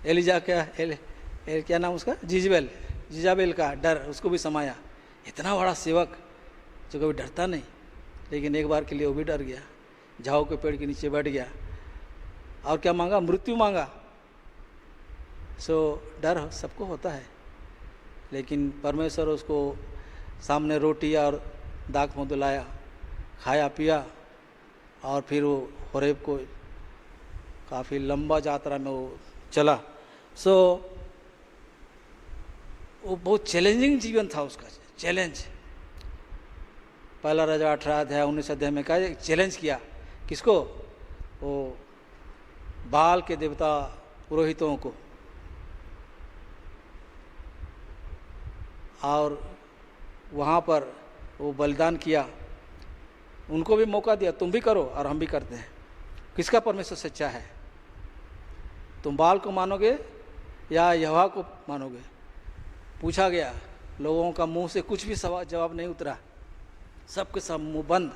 एलिजा क्या नाम उसका, जिजाबेल का डर उसको भी समाया। इतना बड़ा सेवक जो कभी डरता नहीं, लेकिन एक बार के लिए वो भी डर गया, झाऊ के पेड़ के नीचे बैठ गया और क्या मांगा, मृत्यु मांगा। सो डर सबको होता है, लेकिन परमेश्वर उसको सामने रोटी और दाख में लाया, खाया पिया, और फिर वो होरेब को काफ़ी लंबा यात्रा में वो चला। सो वो बहुत चैलेंजिंग जीवन था उसका, चैलेंज। पहला राजा 18 अध्याय 19 अध्याय में कहा, चैलेंज किया किसको, वो बाल के देवता पुरोहितों को, और वहाँ पर वो बलिदान किया, उनको भी मौका दिया, तुम भी करो और हम भी करते हैं। किसका परमेश्वर सच्चा है, तुम बाल को मानोगे या यहोवा को मानोगे? पूछा गया, लोगों का मुंह से कुछ भी सवाल जवाब नहीं उतरा, सबके सब मुंह बंद।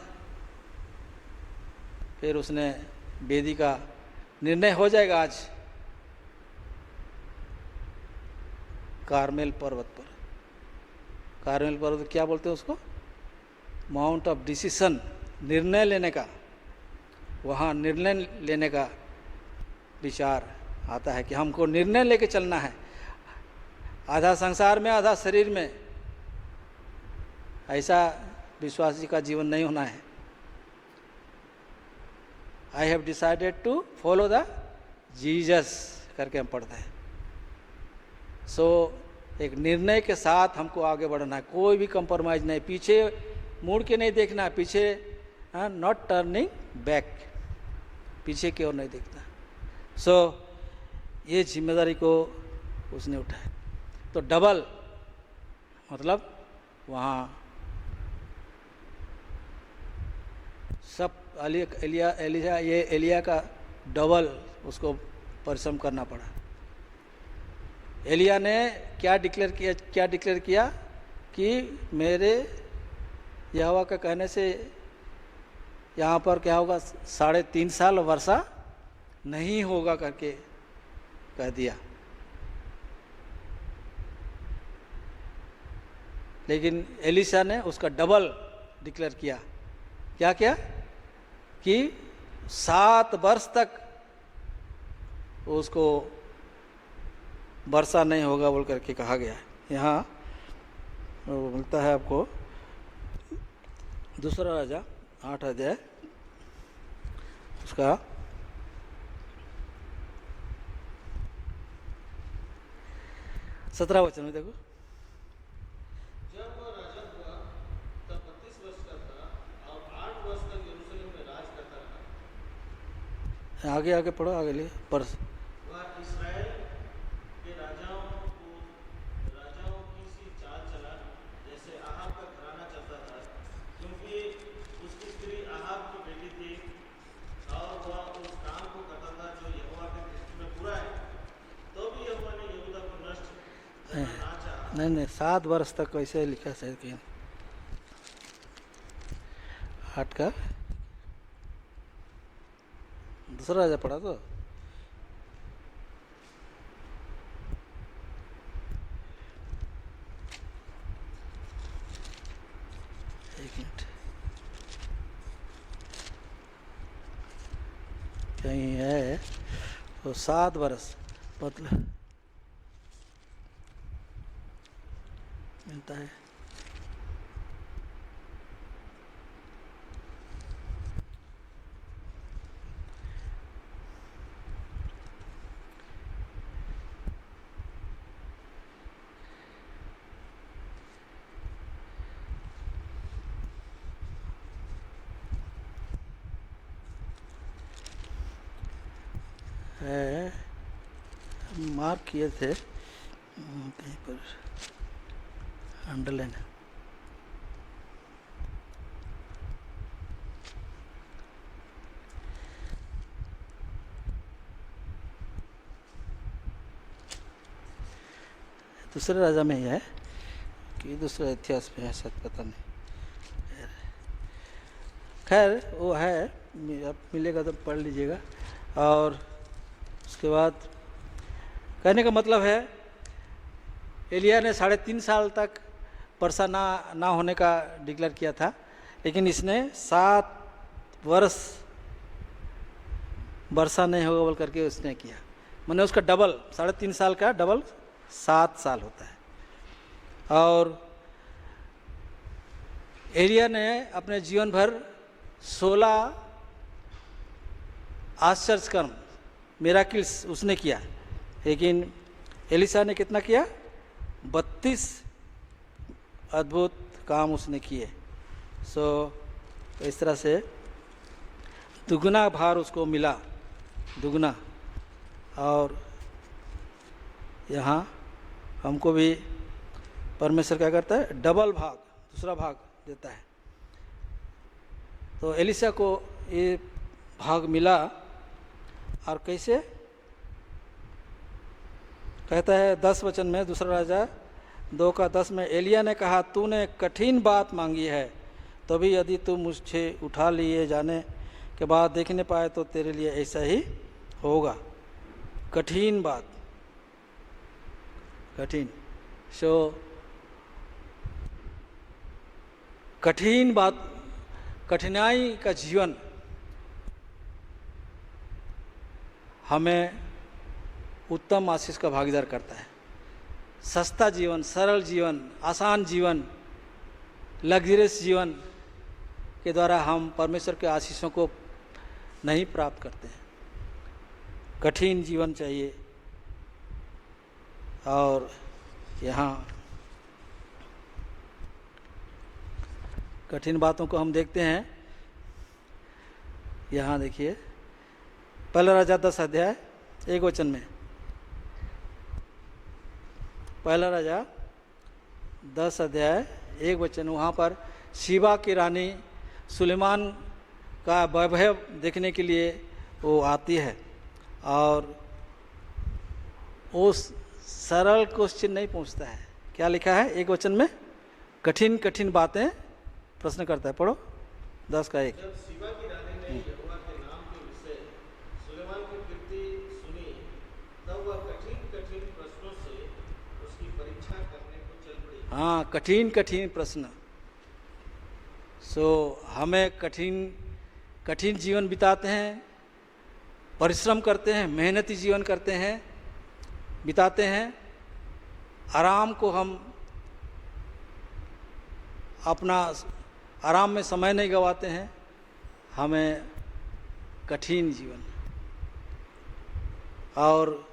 फिर उसने वेदी का निर्णय हो जाएगा आज कारमेल पर्वत पर। कारमेल पर्वत क्या बोलते हैं उसको, माउंट ऑफ डिसीजन, निर्णय लेने का। वहाँ निर्णय लेने का विचार आता है कि हमको निर्णय लेके चलना है, आधा संसार में आधा शरीर में। ऐसा विश्वासी का जीवन नहीं होना है। I have decided to follow the Jesus करके हम पढ़ते हैं। सो एक निर्णय के साथ हमको आगे बढ़ना है, कोई भी कंप्रोमाइज नहीं, पीछे मुड़ के नहीं देखना, पीछे नॉट टर्निंग बैक, पीछे की ओर नहीं देखना। सो ये जिम्मेदारी को उसने उठाया। तो डबल मतलब वहाँ सब एलिया का डबल उसको परिश्रम करना पड़ा। एलिया ने क्या डिक्लेयर किया कि मेरे यहोवा का कहने से यहाँ पर क्या होगा, 3.5 साल वर्षा नहीं होगा करके कह दिया। लेकिन एलिशा ने उसका डबल डिक्लेयर किया। क्या किया कि 7 वर्ष तक उसको वर्षा नहीं होगा बोल करके कहा गया है। यहाँ मिलता है आपको दूसरा राजा 8 अध्याय उसका 17 वचन में देखो। जब वह राजा हुआ तब 32 वर्ष का था और 8 वर्ष तक यरूशलेम में राज करता रहा। आगे आगे पढ़ो, आगे लिए पर। वह इस्राएल के राजाओं की सी चाल चला जैसे आहाब का घराना चलता था, क्योंकि उसकी स्त्री आहाब की बेटी थी और वह उस काम को करता था जो यहोवा की दृष्टि में बुरा है। तो भी यहोवा ने यहूदा को नष्ट करना ना चाहा। नहीं 7 वर्ष तक वैसे लिखा शायद कहीं 8 का दूसरा राजा पढ़ा तो एक मिनट, कहीं है तो 7 वर्ष मतलब मिलता है। मार्क किए थे कहीं पर, अंडरलाइन। दूसरे राजा में ही है कि दूसरे इतिहास में है, शायद पता नहीं। खैर वो है, आप मिलेगा तो पढ़ लीजिएगा। और उसके बाद कहने का मतलब है, एलिया ने 3.5 साल तक वर्षा ना होने का डिक्लेयर किया था, लेकिन इसने 7 वर्ष वर्षा नहीं होगा बोल करके उसने किया। मैंने उसका डबल, 3.5 साल का डबल 7 साल होता है। और एलिया ने अपने जीवन भर 16 आश्चर्य कर्म, मिराकिल्स उसने किया, लेकिन एलिसा ने कितना किया? 32 अद्भुत काम उसने किए। तो इस तरह से दुगना भार उसको मिला, दुगना। और यहाँ हमको भी परमेश्वर क्या करता है? डबल भाग, दूसरा भाग देता है। तो एलिसा को ये भाग मिला। और कैसे कहता है 10 वचन में, दूसरा राजा 2:10 में, एलिया ने कहा, तूने कठिन बात मांगी है, तभी यदि तू मुझे उठा लिए जाने के बाद देख नहीं पाए तो तेरे लिए ऐसा ही होगा। कठिन बात, कठिन। सो कठिन बात, कठिनाई का जीवन हमें उत्तम आशीष का भागीदार करता है। सस्ता जीवन, सरल जीवन, आसान जीवन, लग्जरियस जीवन के द्वारा हम परमेश्वर के आशीषों को नहीं प्राप्त करते हैं। कठिन जीवन चाहिए। और यहाँ कठिन बातों को हम देखते हैं। यहाँ देखिए, पहला राजा 10 अध्याय 1 वचन में, पहला राजा 10 अध्याय 1 वचन, वहाँ पर शीबा की रानी सुलेमान का वैभव देखने के लिए वो आती है। और वो सरल क्वेश्चन नहीं पूछता है। क्या लिखा है 1 वचन में? कठिन कठिन बातें प्रश्न करता है। पढ़ो 10 का 1। जब शीबा की रानी ने यहोवा के नाम के विषय सुलेमान की कीर्ति सुनी, तब वह कठिन कठिन प्रश्नों से उसकी परीक्षा करने को चल पड़ी। हाँ, कठिन कठिन प्रश्न। हमें कठिन जीवन बिताते हैं, परिश्रम करते हैं, मेहनती जीवन करते हैं, बिताते हैं। आराम को हम अपना आराम में समय नहीं गवाते हैं। हमें कठिन जीवन, और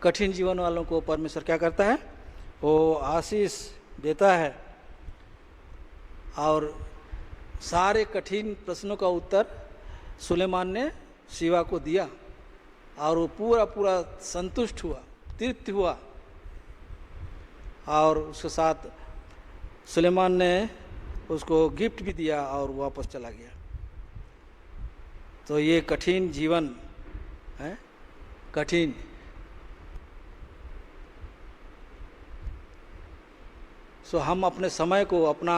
कठिन जीवन वालों को परमेश्वर क्या करता है? वो आशीष देता है। और सारे कठिन प्रश्नों का उत्तर सुलेमान ने शीबा को दिया, और वो पूरा पूरा संतुष्ट हुआ, तृप्त हुआ। और उसके साथ सुलेमान ने उसको गिफ्ट भी दिया और वापस चला गया। तो ये कठिन जीवन है, कठिन। हम अपने समय को, अपना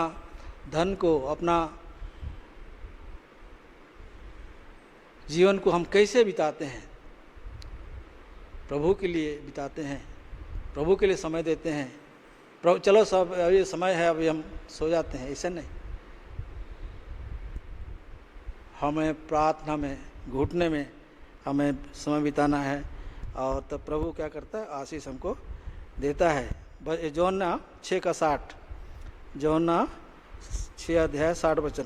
धन को, अपना जीवन को हम कैसे बिताते हैं? प्रभु के लिए बिताते हैं, प्रभु के लिए समय देते हैं। प्रभु चलो सब अभी समय है, अभी हम सो जाते हैं, ऐसा नहीं। हमें प्रार्थना में घुटने में हमें समय बिताना है, और तब प्रभु क्या करता है, आशीष हमको देता है। जौना 6:60, जौना 6:60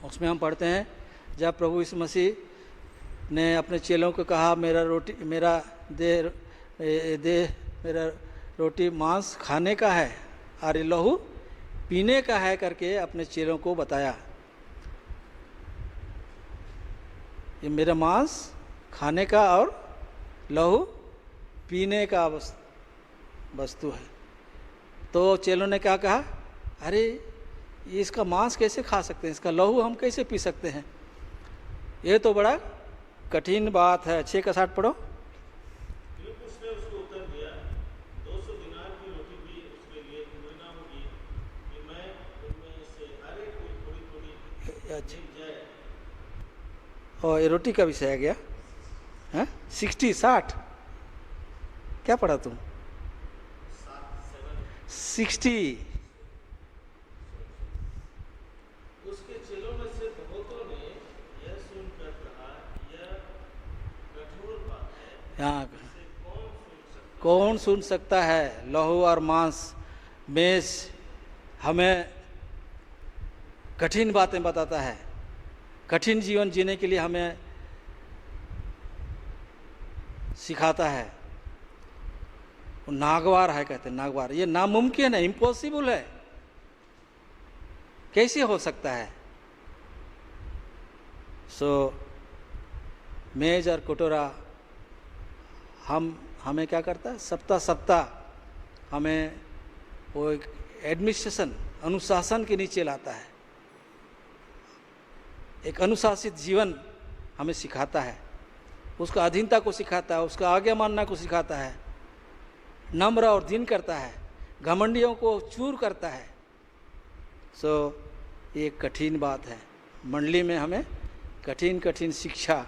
उसमें हम पढ़ते हैं, जब प्रभु यीशु मसीह ने अपने चेलों को कहा मेरा रोटी मांस खाने का है और लहू पीने का है करके अपने चेलों को बताया। ये मेरा मांस खाने का और लहू पीने का वस्तु है। तो चेलों ने क्या कहा, अरे इसका मांस कैसे खा सकते हैं, इसका लहू हम कैसे पी सकते हैं, ये तो बड़ा कठिन बात है। 6:60 पढ़ो। फिलिप्पुस ने उसको उत्तर दिया, 200 दिनार की रोटी भी उसके लिए पूरी ना होगी कि मैं उनमें से हर एक को थोड़ी थोड़ी अच्छा, मिल जाए। और ये रोटी का विषय आ गया है। 60 क्या पढ़ा तुम? 60। उसके चेलों में से बहुतों ने यह सुनकर कहा, यह कठोर बात है, यहाँ इसे कौन सुन सकता कौन सुन सकता है। लहू और मांस मेज हमें कठिन बातें बताता है, कठिन जीवन जीने के लिए हमें सिखाता है। वो नागवार है, कहते हैं नागवार, ये नामुमकिन है, इम्पॉसिबल है, कैसे हो सकता है। सो मेज और कटोरा हमें क्या करता है, सप्ताह हमें वो एक एडमिनिस्ट्रेशन अनुशासन के नीचे लाता है, एक अनुशासित जीवन हमें सिखाता है, उसका अधीनता को सिखाता है, उसका आज्ञा मानना को सिखाता है, नम्र और दीन करता है, घमंडियों को चूर करता है। सो ये कठिन बात है। मंडली में हमें कठिन शिक्षा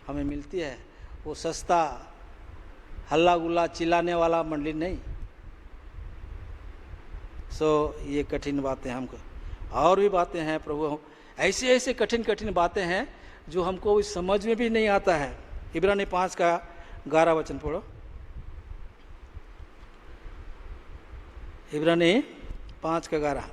हमें मिलती है। वो सस्ता हल्ला गुल्ला चिल्लाने वाला मंडली नहीं। सो ये कठिन बातें हमको, और भी बातें हैं प्रभु, ऐसे कठिन बातें हैं जो हमको समझ में भी नहीं आता है। इब्रानी 5:11 पढ़ो। इब्रानी 5:11।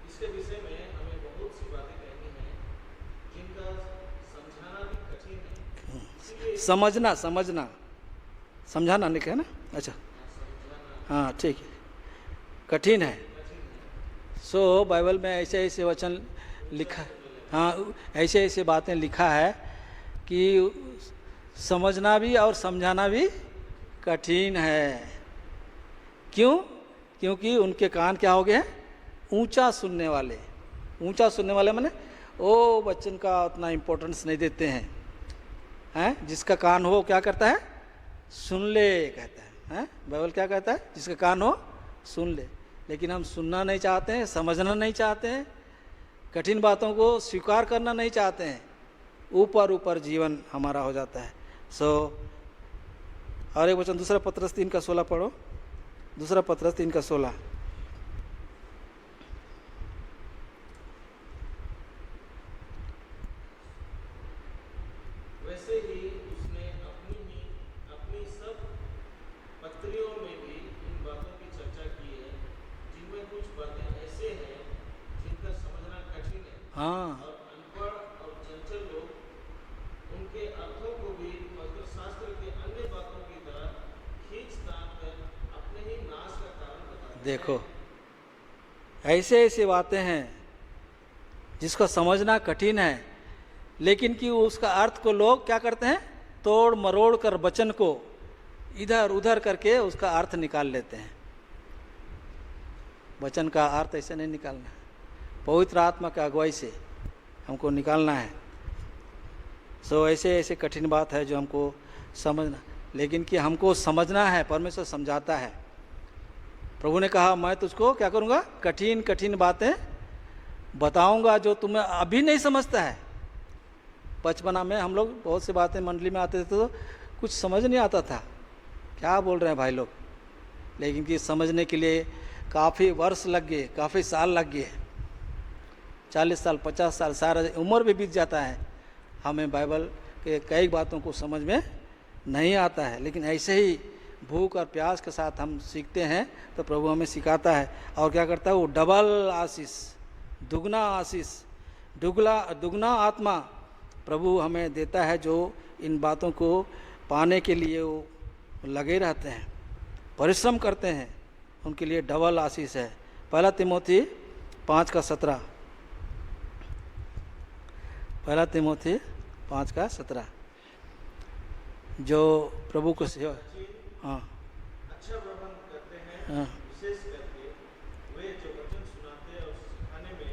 इसके विषय में हमें बहुत सी बातें कहनी हैं जिनका समझाना भी कठिन है, इसलिए समझाना लिखा है ना। अच्छा, समझाना हाँ ठीक है, कठिन है। सो बाइबल में ऐसे वचन लिखा, हाँ ऐसे बातें लिखा है कि समझना भी और समझाना भी कठिन है। क्यों? क्योंकि उनके कान क्या हो गए हैं, ऊंचा सुनने वाले माने वो वचन का उतना इम्पोर्टेंस नहीं देते हैं। जिसका कान हो क्या करता है, सुन ले कहता है। बाइबल क्या कहता है, जिसका कान हो सुन ले। लेकिन हम सुनना नहीं चाहते हैं, समझना नहीं चाहते हैं, कठिन बातों को स्वीकार करना नहीं चाहते हैं, ऊपर जीवन हमारा हो जाता है। सो और एक वचन दूसरा पत्रस 3:16 पढ़ो। दूसरा पत्रस 3:16। वैसे ही उसने अपनी सब पत्रियों में भी इन बातों की चर्चा की है, जिनमें कुछ बातें ऐसे हैं जिनका समझना कठिन है, हाँ, और अनपढ़ और चंचल लोग उनके अर्थों को भी पवित्र शास्त्र के अन्य बातों की तरह खींच तान कर अपने ही नाश का कारण बताते हैं। देखो ऐसे बातें हैं जिसको समझना कठिन है, लेकिन कि उसका अर्थ को लोग क्या करते हैं, तोड़ मरोड़ कर वचन को इधर उधर करके उसका अर्थ निकाल लेते हैं। वचन का अर्थ ऐसे नहीं निकालना है, पवित्र आत्मा की अगुवाई से हमको निकालना है। सो ऐसे कठिन बात है जो हमको समझना, लेकिन कि हमको समझना है, परमेश्वर समझाता है। प्रभु ने कहा मैं तुझको क्या करूँगा, कठिन बातें बताऊंगा जो तुम्हें अभी नहीं समझता है। बचपना में हम लोग बहुत सी बातें मंडली में आते थे तो कुछ समझ नहीं आता था, क्या बोल रहे हैं भाई लोग, लेकिन कि समझने के लिए काफ़ी वर्ष लग गए, काफ़ी साल लग गए, 40 साल 50 साल, सारा उम्र भी बीत जाता है, हमें बाइबल के कई बातों को समझ में नहीं आता है। लेकिन ऐसे ही भूख और प्यास के साथ हम सीखते हैं तो प्रभु हमें सिखाता है। और क्या करता है वो? डबल आशीष, दुगना आशीष, दुगना आत्मा प्रभु हमें देता है, जो इन बातों को पाने के लिए वो लगे रहते हैं, परिश्रम करते हैं, उनके लिए डबल आशीष है। 1 तिमोथी 5:17, 1 तिमोथी 5:17, जो प्रभु को सेवा, हाँ अच्छा प्रबंध करते हैं, हाँ, विशेष करके वे जो वचन सुनाते और सिखाने में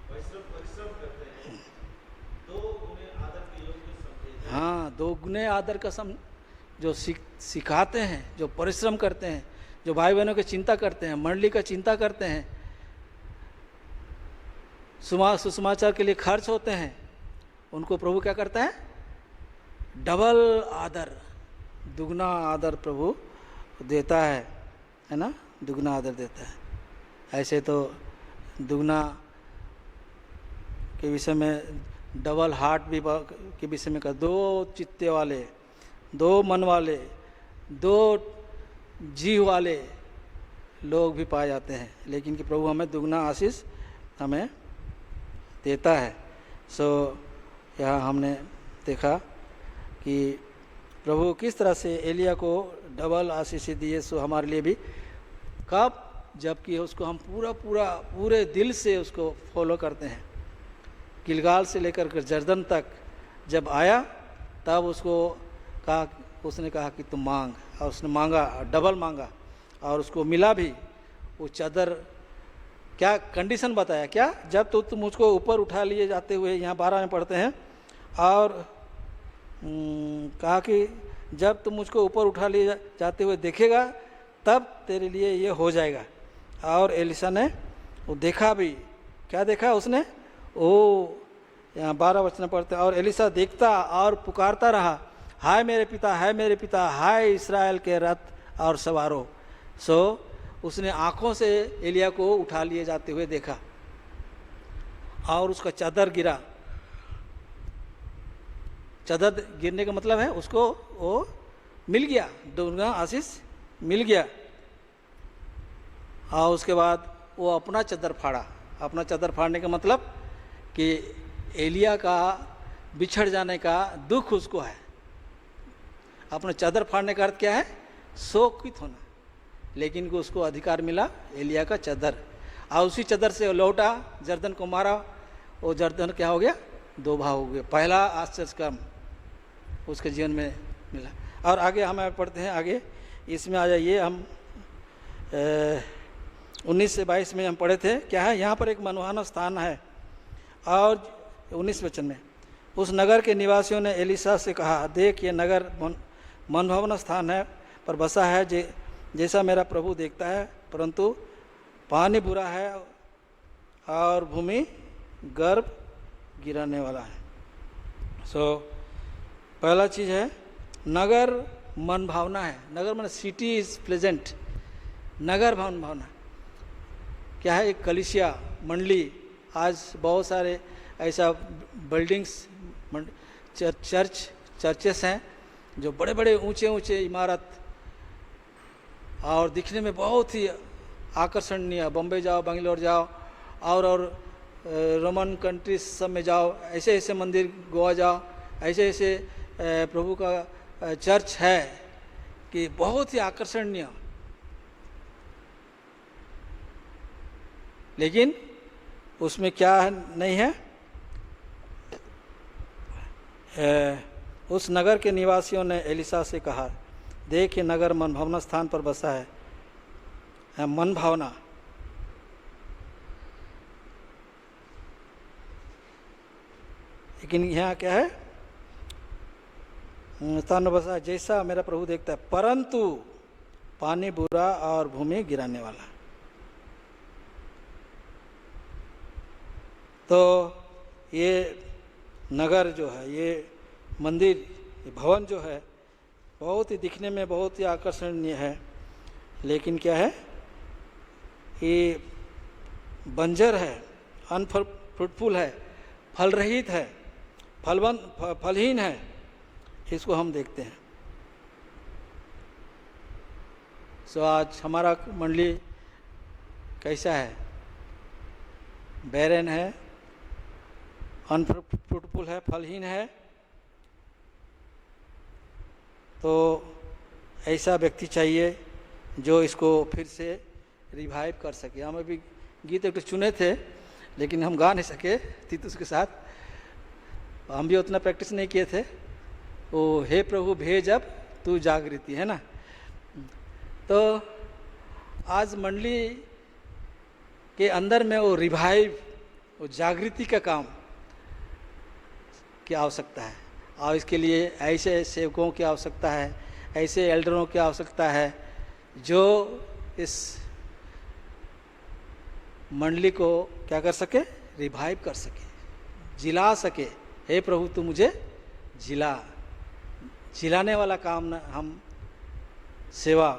परिश्रम करते हैं, तो उन्हें आदर के योग्य समझे जाए। हाँ, 2 गुने आदर का जो सिखाते हैं, जो परिश्रम करते हैं, जो भाई बहनों की चिंता करते हैं, मंडली का चिंता करते हैं, सुसमाचार के लिए खर्च होते हैं, उनको प्रभु क्या करता है? डबल आदर, दुगना आदर प्रभु देता है ना, दुगना आदर देता है। ऐसे तो दुगना के विषय में, डबल हार्ट भी के विषय में, 2 चित्ते वाले, 2 मन वाले, 2 जीव वाले लोग भी पाए जाते हैं। लेकिन कि प्रभु हमें दुगना आशीष हमें देता है। यहाँ हमने देखा कि प्रभु किस तरह से एलिया को डबल आशीष दिए, सो हमारे लिए भी कब? जबकि उसको हम पूरे दिल से उसको फॉलो करते हैं। गिलगाल से लेकर कर जर्दन तक जब आया, तब उसने कहा कि तुम मांग, और उसने मांगा, डबल मांगा, और उसको मिला भी। वो चादर, क्या कंडीशन बताया? क्या? जब तो तुम मुझको ऊपर उठा लिए जाते हुए, यहाँ 12 में पढ़ते हैं, और कहा कि जब तुम मुझको ऊपर उठा लिए जाते हुए देखेगा, तब तेरे लिए ये हो जाएगा। और एलिशा ने वो देखा भी। क्या देखा उसने? यहाँ 12 वचन पढ़ते हैं, और एलिशा देखता और पुकारता रहा, हाय मेरे पिता, हाय मेरे पिता, हाय इस्राएल के रथ और सवारों। उसने आंखों से एलिया को उठा लिए जाते हुए देखा, और उसका चादर गिरा। चादर गिरने का मतलब है उसको वो मिल गया, दुगना आशीष मिल गया। और उसके बाद वो अपना चादर फाड़ा। अपना चादर फाड़ने का मतलब कि एलिया का बिछड़ जाने का दुख उसको है। अपना चादर फाड़ने का अर्थ क्या है? शोकित होना। लेकिन को उसको अधिकार मिला एलिया का चादर, और उसी चादर से लौटा, जर्दन को मारा, वो जर्दन क्या हो गया? 2 भाग हो गए। पहला आश्चर्य कर्म उसके जीवन में मिला। और आगे हम पढ़ते हैं, आगे इसमें आ जाइए, हम 19 से 22 में हम पढ़े थे। क्या है? यहाँ पर एक मनोहाना स्थान है, और 19 वचन में, उस नगर के निवासियों ने एलिशा से कहा, देख ये नगर मनभावन स्थान है, पर बसा है जैसा मेरा प्रभु देखता है, परंतु पानी बुरा है और भूमि गर्भ गिराने वाला है। पहला चीज़ है, नगर मन भावना है। नगर माने सिटी इज प्लेजेंट। नगर भावना क्या है? एक कलिसिया, मंडली। आज बहुत सारे ऐसा बिल्डिंग्स, चर्चेस हैं जो बड़े बड़े ऊंचे इमारत और दिखने में बहुत ही आकर्षणीय। बम्बई जाओ, बेंगलोर जाओ, और रोमन कंट्रीज सब में जाओ, ऐसे मंदिर, गोवा जाओ, ऐसे प्रभु का चर्च है कि बहुत ही आकर्षणीय। लेकिन उसमें क्या नहीं है? उस नगर के निवासियों ने एलिशा से कहा, देख ये नगर मनभावना स्थान पर बसा है। मन भावना, लेकिन यहाँ क्या है? स्थान में बसा जैसा मेरा प्रभु देखता है, परंतु पानी बुरा और भूमि गिराने वाला। तो ये नगर जो है, ये मंदिर, ये भवन जो है, बहुत ही दिखने में बहुत ही आकर्षणीय है, लेकिन क्या है, ये बंजर है, अनफल फ्रूटफुल है, फल रहित है, फलहीन है, इसको हम देखते हैं। सो आज हमारा मंडली कैसा है? बैरन है, अनफ्रूटफुल है, फलहीन है। तो ऐसा व्यक्ति चाहिए जो इसको फिर से रिवाइव कर सके। हम अभी गीत एक चुने थे, लेकिन हम गा नहीं सके तीतुस के साथ, हम भी उतना प्रैक्टिस नहीं किए थे। वो हे प्रभु भेज अब तू जागृति, है ना। तो आज मंडली के अंदर में वो रिवाइव, वो जागृति का काम की आवश्यकता है, और इसके लिए ऐसे सेवकों की आवश्यकता है, ऐसे एल्डरों की आवश्यकता है जो इस मंडली को क्या कर सके, रिवाइव कर सके, जिला सके। हे प्रभु तू मुझे जिलाने वाला काम न हम सेवा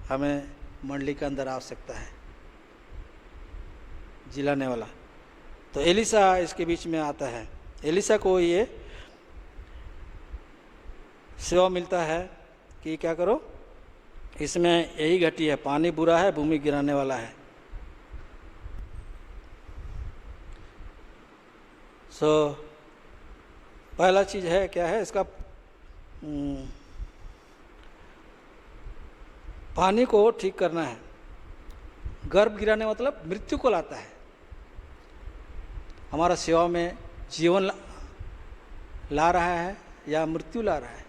हमें मंडली के अंदर आवश्यकता है, जिलाने वाला। तो एलिसा इसके बीच में आता है। एलिसा को ये सेवा मिलता है कि क्या करो, इसमें यही घटी है, पानी बुरा है, भूमि गिराने वाला है। पहला चीज है, क्या है इसका, पानी को ठीक करना है। गर्भ गिराने मतलब मृत्यु को लाता है। हमारा सेवा में जीवन ला रहा है या मृत्यु ला रहा है,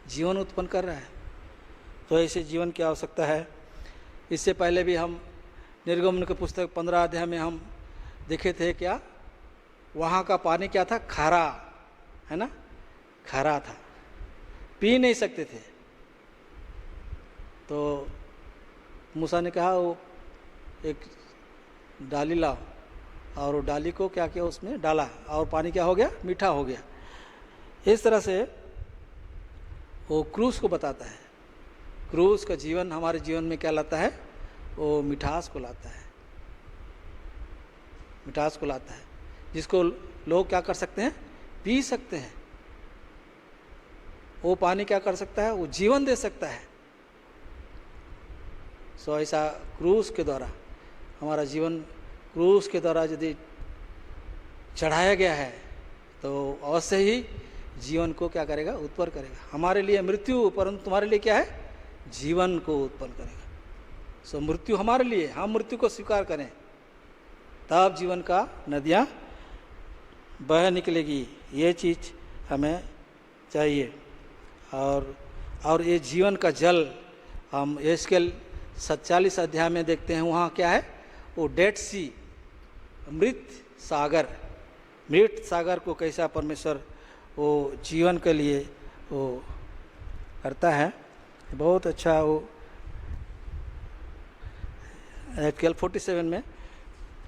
जीवन उत्पन्न कर रहा है। तो ऐसे जीवन की आवश्यकता है। इससे पहले भी हम निर्गमन के पुस्तक 15 अध्याय में हम देखे थे, क्या वहाँ का पानी क्या था, खारा, है ना, खारा था, पी नहीं सकते थे। तो मूसा ने कहा वो एक डाली लाओ, और वो डाली को क्या किया, उसमें डाला, और पानी क्या हो गया, मीठा हो गया। इस तरह से वो क्रूस को बताता है। क्रूस का जीवन हमारे जीवन में क्या लाता है, वो मिठास को लाता है, मिठास को लाता है, जिसको लोग क्या कर सकते हैं, पी सकते हैं। वो पानी क्या कर सकता है, वो जीवन दे सकता है। सो ऐसा क्रूस के द्वारा हमारा जीवन, क्रूस के द्वारा यदि चढ़ाया गया है तो अवश्य ही जीवन को क्या करेगा, उत्पन्न करेगा। हमारे लिए मृत्यु, परंतु तुम्हारे लिए क्या है, जीवन को उत्पन्न करेगा। सो मृत्यु हमारे लिए, हम मृत्यु को स्वीकार करें, तब जीवन का नदियाँ बह निकलेगी। ये चीज हमें चाहिए। और ये जीवन का जल हम एस्केल 47 अध्याय में देखते हैं। वहाँ क्या है, वो डेड सी, मृत सागर, मृत सागर को कैसा परमेश्वर वो जीवन के लिए वो करता है। बहुत अच्छा। वो एस्केल 47 में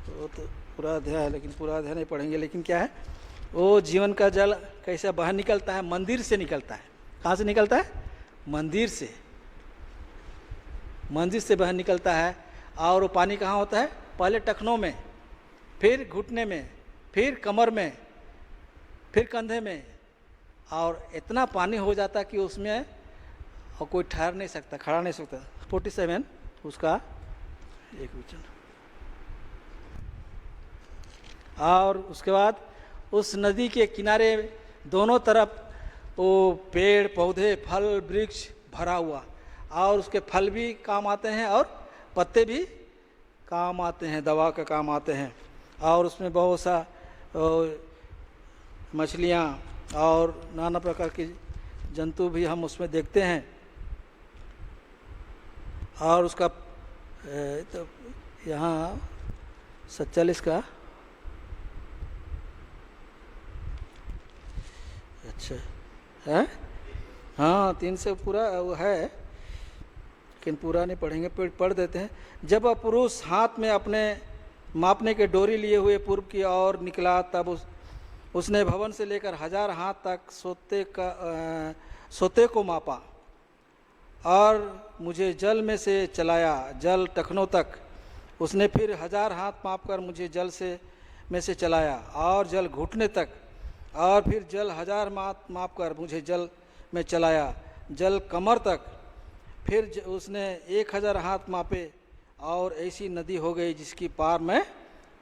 वो तो पूरा अध्याय है, लेकिन पूरा अध्याय नहीं पढ़ेंगे। लेकिन क्या है, वो जीवन का जल कैसा बाहर निकलता है, मंदिर से निकलता है। कहाँ से निकलता है, मंदिर से, मंदिर से बाहर निकलता है। और वो पानी कहाँ होता है, पहले टखनों में, फिर घुटने में, फिर कमर में, फिर कंधे में, और इतना पानी हो जाता कि उसमें और कोई ठहर नहीं सकता, खड़ा नहीं सकता। 47 उसका एक वचन। और उसके बाद उस नदी के किनारे दोनों तरफ वो पेड़ पौधे, फल वृक्ष भरा हुआ, और उसके फल भी काम आते हैं और पत्ते भी काम आते हैं, दवा का काम आते हैं। और उसमें बहुत सा मछलियाँ और नाना प्रकार की जंतु भी हम उसमें देखते हैं। और उसका तो यहाँ 47 का, अच्छा है, हाँ 3 से पूरा वो है, लेकिन पूरा नहीं पढ़ेंगे, पढ़ देते हैं। जब वह पुरुष हाथ में अपने मापने के डोरी लिए हुए पूर्व की ओर निकला, तब उसने भवन से लेकर 1000 हाथ तक सोते को मापा। और मुझे जल में से चलाया, जल टखनों तक। उसने फिर 1000 हाथ मापकर मुझे जल से में से चलाया और जल घुटने तक, और फिर जल 1000 मापकर मुझे जल में चलाया, जल कमर तक। फिर उसने 1000 हाथ मापे और ऐसी नदी हो गई जिसकी पार में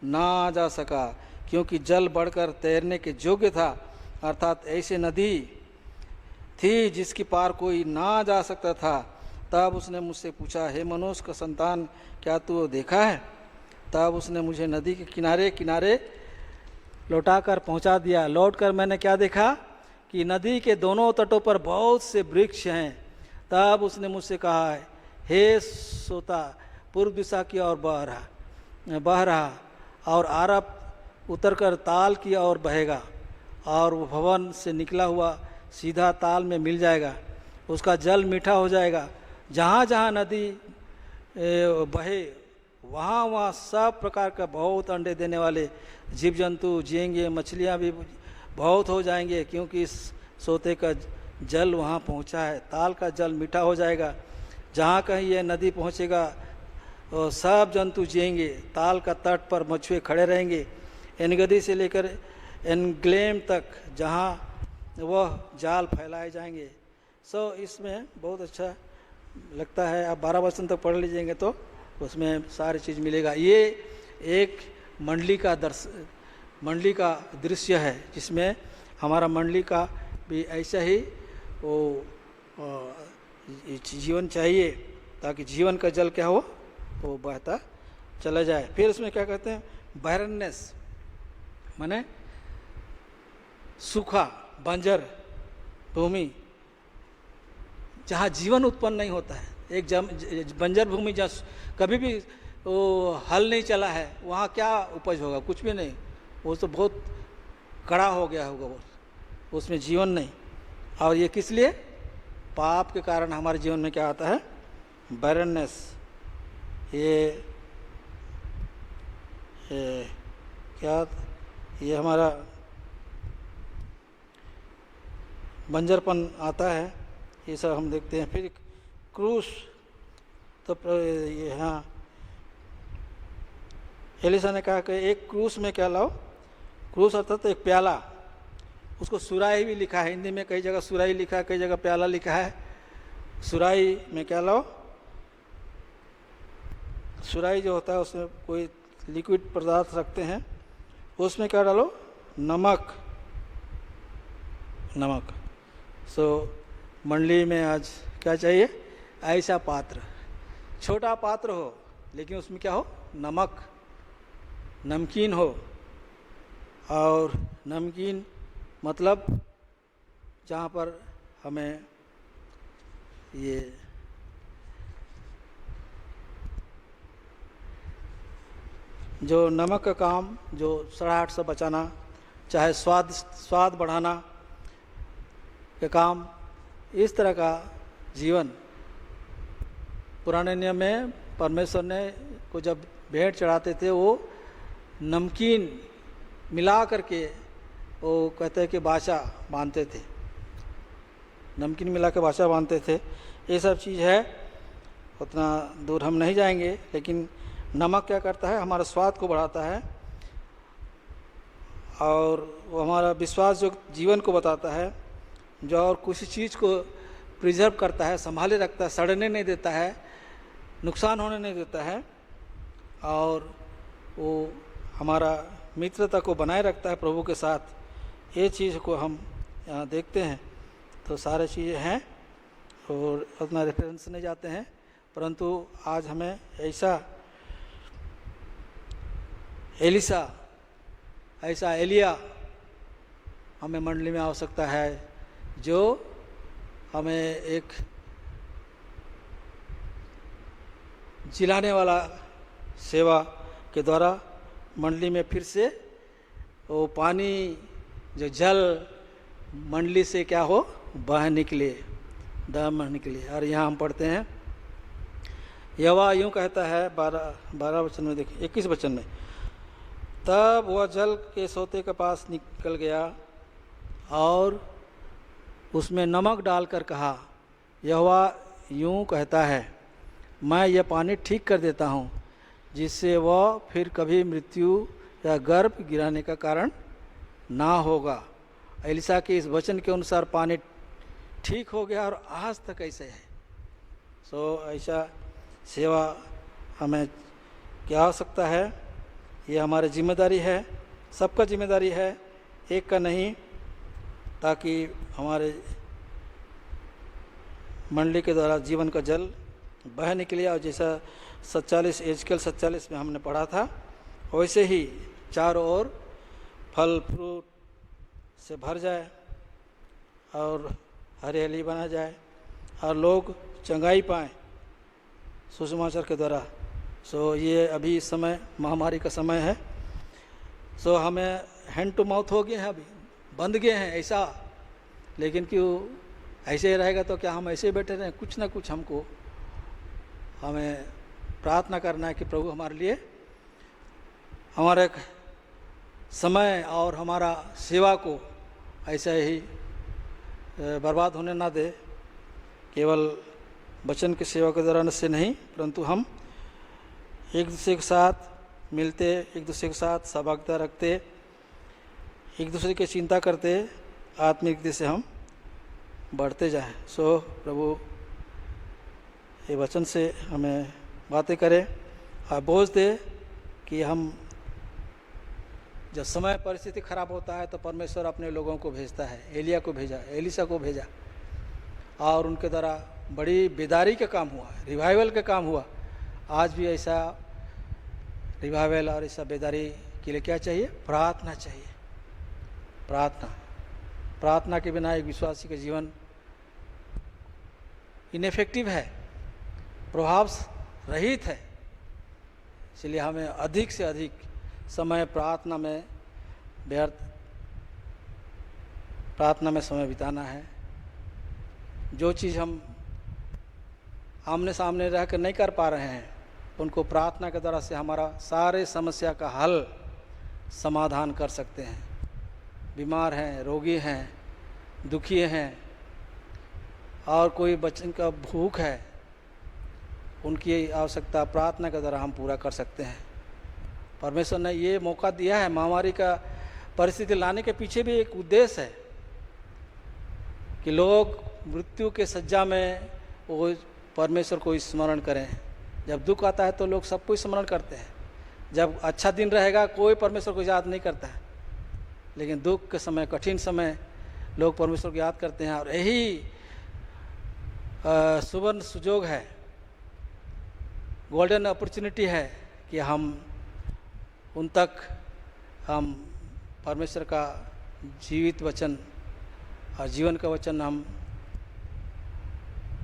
ना जा सका, क्योंकि जल बढ़कर तैरने के योग्य था। अर्थात ऐसी नदी थी जिसकी पार कोई ना जा सकता था। तब उसने मुझसे पूछा, हे मनुष्य का संतान, क्या तू देखा है? तब उसने मुझे नदी के किनारे किनारे लौटाकर पहुंचा दिया। लौटकर मैंने क्या देखा कि नदी के दोनों तटों पर बहुत से वृक्ष हैं। तब उसने मुझसे कहा, हे सोता, पूर्व दिशा की ओर बह रहा और आरब उतरकर ताल की ओर बहेगा, और वो भवन से निकला हुआ सीधा ताल में मिल जाएगा। उसका जल मीठा हो जाएगा। जहाँ जहाँ नदी बहे वहाँ वहाँ सब प्रकार का बहुत अंडे देने वाले जीव जंतु जिएंगे, मछलियाँ भी बहुत हो जाएंगे, क्योंकि इस सोते का जल वहाँ पहुँचा है। ताल का जल मीठा हो जाएगा। जहाँ कहीं ये नदी पहुँचेगा सब जंतु जिएंगे। ताल का तट पर मछुए खड़े रहेंगे, एनगदी से लेकर एनग्लेम तक, जहाँ वह जाल फैलाए जाएंगे। इसमें बहुत अच्छा लगता है। आप 12 वचन तक पढ़ लीजिएंगे तो उसमें सारी चीज़ मिलेगा। ये एक मंडली का दृश्य है, जिसमें हमारा मंडली का भी ऐसा ही वो जीवन चाहिए, ताकि जीवन का जल क्या हो, वो बहता चला जाए। फिर उसमें क्या कहते हैं, बैरननेस माने सूखा, बंजर भूमि, जहाँ जीवन उत्पन्न नहीं होता है। एक बंजर भूमि जहाँ कभी भी वो हल नहीं चला है, वहाँ क्या उपज होगा? कुछ भी नहीं। वो तो बहुत कड़ा हो गया होगा, वो उसमें जीवन नहीं। और ये किस लिए? पाप के कारण हमारे जीवन में क्या आता है? बैरननेस। ये हमारा बंजरपन आता है। ये सब हम देखते हैं। फिर क्रूस, तो ये हाँ एलिसा ने कहा कि एक क्रूस में क्या लाओ? क्रूस अर्थात एक प्याला। उसको सुराही भी लिखा है, हिंदी में कई जगह सुराही लिखा है, कई जगह प्याला लिखा है। सुराही में क्या लाओ? सुराही जो होता है उसमें कोई लिक्विड पदार्थ रखते हैं, उसमें क्या डालो? नमक। मंडली में आज क्या चाहिए? ऐसा पात्र, छोटा पात्र हो, लेकिन उसमें क्या हो? नमक, नमकीन हो। और नमकीन मतलब जहाँ पर हमें ये जो नमक का काम, जो सड़ाहट से बचाना, चाहे स्वाद बढ़ाना के काम, इस तरह का जीवन पुराने नियम में परमेश्वर ने को जब भेंट चढ़ाते थे, वो नमकीन मिला करके वो कहते हैं कि बाचा बांधते थे। नमकीन मिला के बाचा बांधते थे। ये सब चीज़ है, उतना दूर हम नहीं जाएंगे। लेकिन नमक क्या करता है? हमारा स्वाद को बढ़ाता है, और वो हमारा विश्वास जो जीवन को बताता है, जो और किसी चीज़ को प्रिजर्व करता है, संभाले रखता है, सड़ने नहीं देता है, नुकसान होने नहीं देता है, और वो हमारा मित्रता को बनाए रखता है प्रभु के साथ। ये चीज़ को हम यहाँ देखते हैं। तो सारे चीज़ें हैं और उतना रेफरेंस नहीं जाते हैं, परंतु आज हमें ऐसा एलिसा, ऐसा एलिया हमें मंडली में आवश्यकता है, जो हमें एक जिलाने वाला सेवा के द्वारा मंडली में फिर से वो पानी, जो जल मंडली से क्या हो, बह निकले, दम निकले। और यहाँ हम पढ़ते हैं, यहोवा यूँ कहता है 12 वचन में, देखिए 21 वचन में, तब वह जल के सोते के पास निकल गया और उसमें नमक डालकर कहा, यहोवा यूँ कहता है, मैं यह पानी ठीक कर देता हूँ, जिससे वह फिर कभी मृत्यु या गर्भ गिराने का कारण ना होगा। एलिशा के इस वचन के अनुसार पानी ठीक हो गया और आज तक ऐसे है। ऐसा सेवा हमें क्या हो सकता है, ये हमारी जिम्मेदारी है, सबका जिम्मेदारी है, एक का नहीं, ताकि हमारे मंडली के द्वारा जीवन का जल बह निकले। और जैसा 47 एजकेल 47 में हमने पढ़ा था, वैसे ही चारों ओर फल फ्रूट से भर जाए और हरियाली बना जाए और लोग चंगाई पाएँ सुसमाचार के द्वारा। ये अभी इस समय महामारी का समय है। हमें हैंड टू माउथ हो गए हैं, अभी बंद गए हैं ऐसा, लेकिन क्यों ऐसे ही रहेगा तो क्या हम ऐसे ही बैठे रहें? कुछ ना कुछ हमें प्रार्थना करना है कि प्रभु हमारे लिए हमारे समय और हमारा सेवा को ऐसा ही बर्बाद होने ना दे। केवल वचन की सेवा के दौरान से नहीं, परंतु हम एक दूसरे के साथ मिलते, एक दूसरे के साथ सहभागिता रखते, एक दूसरे की चिंता करते, आत्मिक रीति से हम बढ़ते जाएं। प्रभु ये वचन से हमें बातें करे और बोझ दे कि हम जब समय परिस्थिति खराब होता है तो परमेश्वर अपने लोगों को भेजता है। एलिया को भेजा, एलिशा को भेजा और उनके द्वारा बड़ी बेदारी का काम हुआ, रिवाइवल का काम हुआ। आज भी ऐसा रिवाइवल और ऐसा बेदारी के लिए क्या चाहिए? प्रार्थना चाहिए। प्रार्थना के बिना एक विश्वासी का जीवन इनफेक्टिव है, प्रभाव रहित है। इसलिए हमें अधिक से अधिक समय प्रार्थना में समय बिताना है। जो चीज़ हम आमने सामने रहकर नहीं कर पा रहे हैं, उनको प्रार्थना के द्वारा से हमारा सारे समस्या का हल समाधान कर सकते हैं। बीमार हैं, रोगी हैं, दुखी हैं और कोई बच्चन का भूख है, उनकी आवश्यकता प्रार्थना के द्वारा हम पूरा कर सकते हैं। परमेश्वर ने ये मौका दिया है। महामारी का परिस्थिति लाने के पीछे भी एक उद्देश्य है कि लोग मृत्यु के सज्जा में वो परमेश्वर को स्मरण करें। जब दुख आता है तो लोग सबको स्मरण करते हैं। जब अच्छा दिन रहेगा कोई परमेश्वर को याद नहीं करता है, लेकिन दुख के समय, कठिन समय लोग परमेश्वर को याद करते हैं। और यही सुवर्ण सुजोग है, गोल्डन अपॉर्चुनिटी है कि हम उन तक हम परमेश्वर का जीवित वचन और जीवन का वचन हम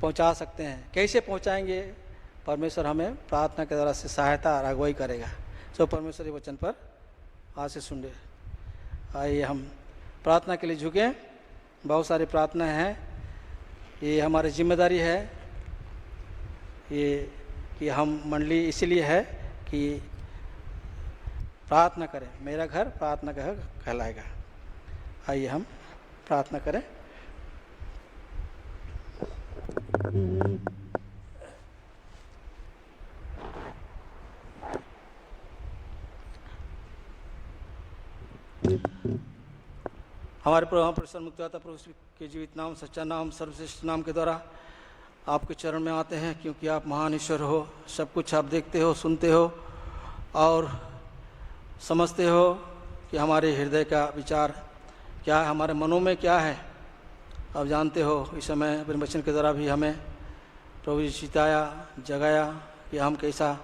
पहुंचा सकते हैं। कैसे पहुंचाएंगे? परमेश्वर हमें प्रार्थना के द्वारा से सहायता और अगुवाई करेगा। परमेश्वर के वचन पर आज से सुन ले। आइए हम प्रार्थना के लिए झुकें। बहुत सारी प्रार्थनाएं हैं, ये हमारी जिम्मेदारी है। ये कि हम मंडली इसलिए है कि प्रार्थना करें। मेरा घर प्रार्थना का घर कहलाएगा। आइए हम प्रार्थना करें। हमारे प्रभु प्रसन्न मुक्तिदाता प्रभु के जीवित नाम, सच्चा नाम, सर्वश्रेष्ठ नाम के द्वारा आपके चरण में आते हैं, क्योंकि आप महान ईश्वर हो। सब कुछ आप देखते हो, सुनते हो और समझते हो कि हमारे हृदय का विचार क्या है, हमारे मनों में क्या है। आप जानते हो। इस समय अपने वचन के द्वारा भी हमें प्रभु जी चिताया, जगाया कि हम कैसा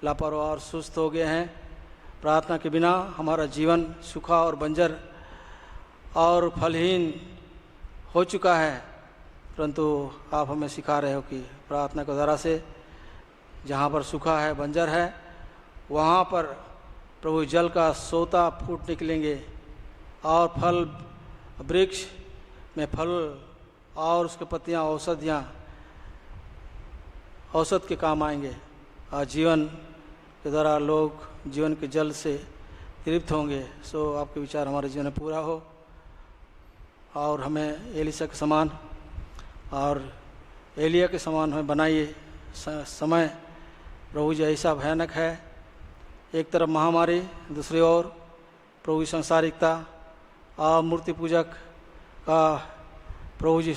लापरवाह और सुस्त हो गए हैं। प्रार्थना के बिना हमारा जीवन सूखा और बंजर और फलहीन हो चुका है, परंतु आप हमें सिखा रहे हो कि प्रार्थना के द्वारा से जहाँ पर सूखा है, बंजर है, वहाँ पर प्रभु जल का सोता फूट निकलेंगे और फल, वृक्ष में फल और उसके पत्तियाँ, औषध के काम आएंगे। और जीवन के द्वारा लोग जीवन के जल से तृप्त होंगे। आपके विचार हमारे जीवन में पूरा हो और हमें एलिशा के समान और एलिया के समान हमें बनाइए। समय प्रभु जी ऐसा भयानक है, एक तरफ महामारी, दूसरी ओर प्रभु जी संसारिकता और मूर्ति पूजक का प्रभु जी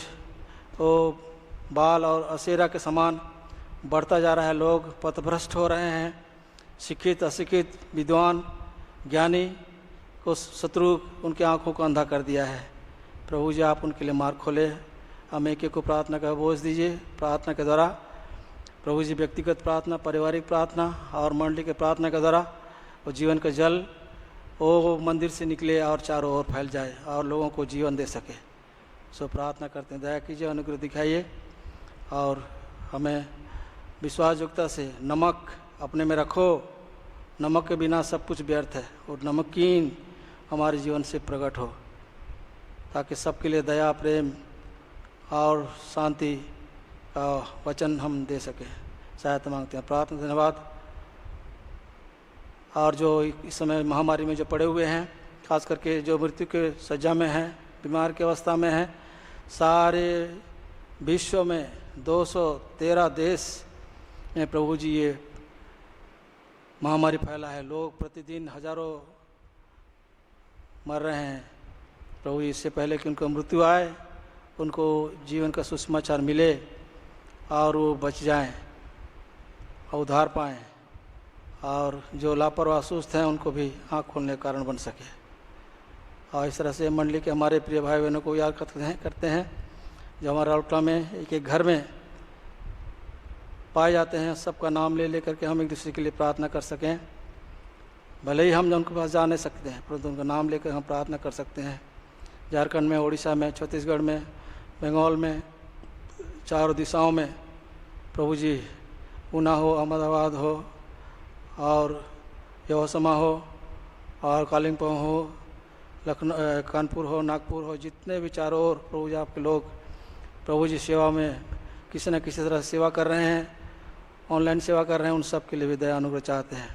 वो बाल और असेरा के समान बढ़ता जा रहा है। लोग पथभ्रष्ट हो रहे हैं। शिक्षित अशिक्षित विद्वान ज्ञानी को शत्रु उनकी आंखों को अंधा कर दिया है। प्रभु जी आप उनके लिए मार्ग खोले। हम एक एक को प्रार्थना का बोझ दीजिए। प्रार्थना के द्वारा प्रभु जी व्यक्तिगत प्रार्थना, पारिवारिक प्रार्थना और मंडली के प्रार्थना के द्वारा वो जीवन का जल वो मंदिर से निकले और चारों ओर फैल जाए और लोगों को जीवन दे सके। सो प्रार्थना करते हैं, दया कीजिए, अनुग्रह दिखाइए और हमें विश्वासयोग्यता से नमक अपने में रखो। नमक के बिना सब कुछ व्यर्थ है और नमकीन हमारे जीवन से प्रकट हो, ताकि सबके लिए दया, प्रेम और शांति का वचन हम दे सकें। सहायता मांगते हैं, प्रार्थना, धन्यवाद। और जो इस समय महामारी में जो पड़े हुए हैं, खास करके जो मृत्यु के सज्जा में हैं, बीमार की अवस्था में हैं, सारे विश्व में 213 देश में प्रभु जी ये महामारी फैला है। लोग प्रतिदिन हजारों मर रहे हैं। प्रभु जी इससे पहले कि उनको मृत्यु आए, उनको जीवन का सुसमाचार मिले और वो बच जाएं और उद्धार पाएं, और जो लापरवाह सुस्त हैं उनको भी आँख खोलने का कारण बन सके। और इस तरह से मंडली के हमारे प्रिय भाई बहनों को याद करते हैं जो हमारे राउरकेला में एक एक घर में पाए जाते हैं। सबका नाम ले लेकर के हम एक दूसरे के लिए प्रार्थना कर सकें। भले ही हम उनके पास जा नहीं सकते हैं, परंतु उनका नाम लेकर हम प्रार्थना कर सकते हैं। झारखंड में, उड़ीसा में, छत्तीसगढ़ में, बंगाल में, चारों दिशाओं में प्रभु जी, ऊना हो, अहमदाबाद हो और यवसमा हो और कालिम्पोंग हो, लखनऊ, कानपुर हो, नागपुर हो, जितने भी चारों ओर प्रभु जी आपके लोग प्रभु जी सेवा में किसी न किसी तरह सेवा कर रहे हैं, ऑनलाइन सेवा कर रहे हैं, उन सब के लिए भी दया अनुग्रह चाहते हैं।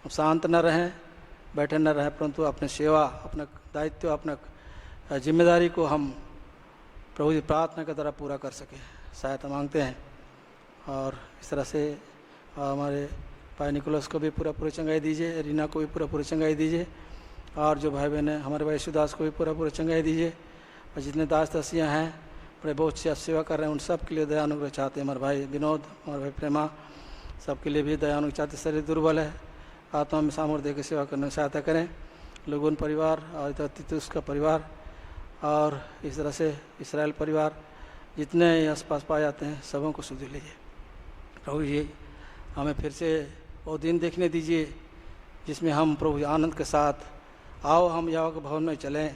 हम शांत न रहें, बैठे न रहें, परंतु अपने सेवा, अपना दायित्व, अपना जिम्मेदारी को हम प्रभु जी प्रार्थना के द्वारा पूरा कर सकें। सहायता मांगते हैं। और इस तरह से हमारे भाई निकोलस को भी पूरा चंगाई दीजिए, रीना को भी पूरा चंगाई दीजिए, और जो भाई बहन हैं हमारे भाई सुदास को भी पूरा चंगाई दीजिए। और जितने दास दासियाँ हैं बड़े बहुत से सेवा कर रहे हैं, उन सब के लिए दया अनुग्रह चाहते हैं। हमारे भाई विनोद, हमारे भाई प्रेमा, सबके लिए भी दया अनुग्रह चाहते। शरीर दुर्बल है, आत्मा में सामर्थ्य दे के सेवा करने में सहायता करें। लोगों परिवार और तितुस का परिवार और इस तरह से इसराइल परिवार जितने आसपास पाए जाते हैं, सबों को सुध लीजिए। प्रभु जी हमें फिर से वो दिन देखने दीजिए जिसमें हम प्रभु आनंद के साथ, आओ हम यहोवा के भवन में चलें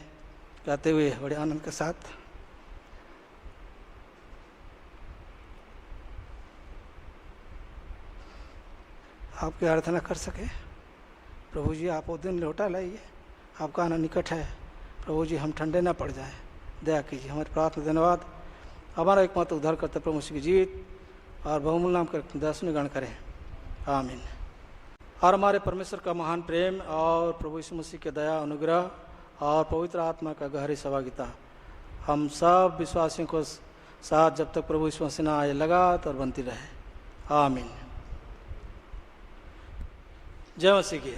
कहते हुए बड़े आनंद के साथ आपकी आराधना कर सके। प्रभु जी आप वो दिन लौटा लाइए, आपका आना निकट है। प्रभु जी हम ठंडे ना पड़ जाएं, दया कीजिए। हमारी प्रार्थना, धन्यवाद। हमारा एकमात्र उद्धार करते प्रभु मसीह की जीवित और बहुमूल्य नाम कर दर्शन ग्रहण करें, आमीन। और हमारे परमेश्वर का महान प्रेम और प्रभु यीशु मसीह के दया, अनुग्रह और पवित्र आत्मा का गहरी सहभागिता हम सब विश्वासियों को साथ जब तक प्रभु यीशु मसीह न आए लगातार बनती रहे, आमीन। जय मसीह की।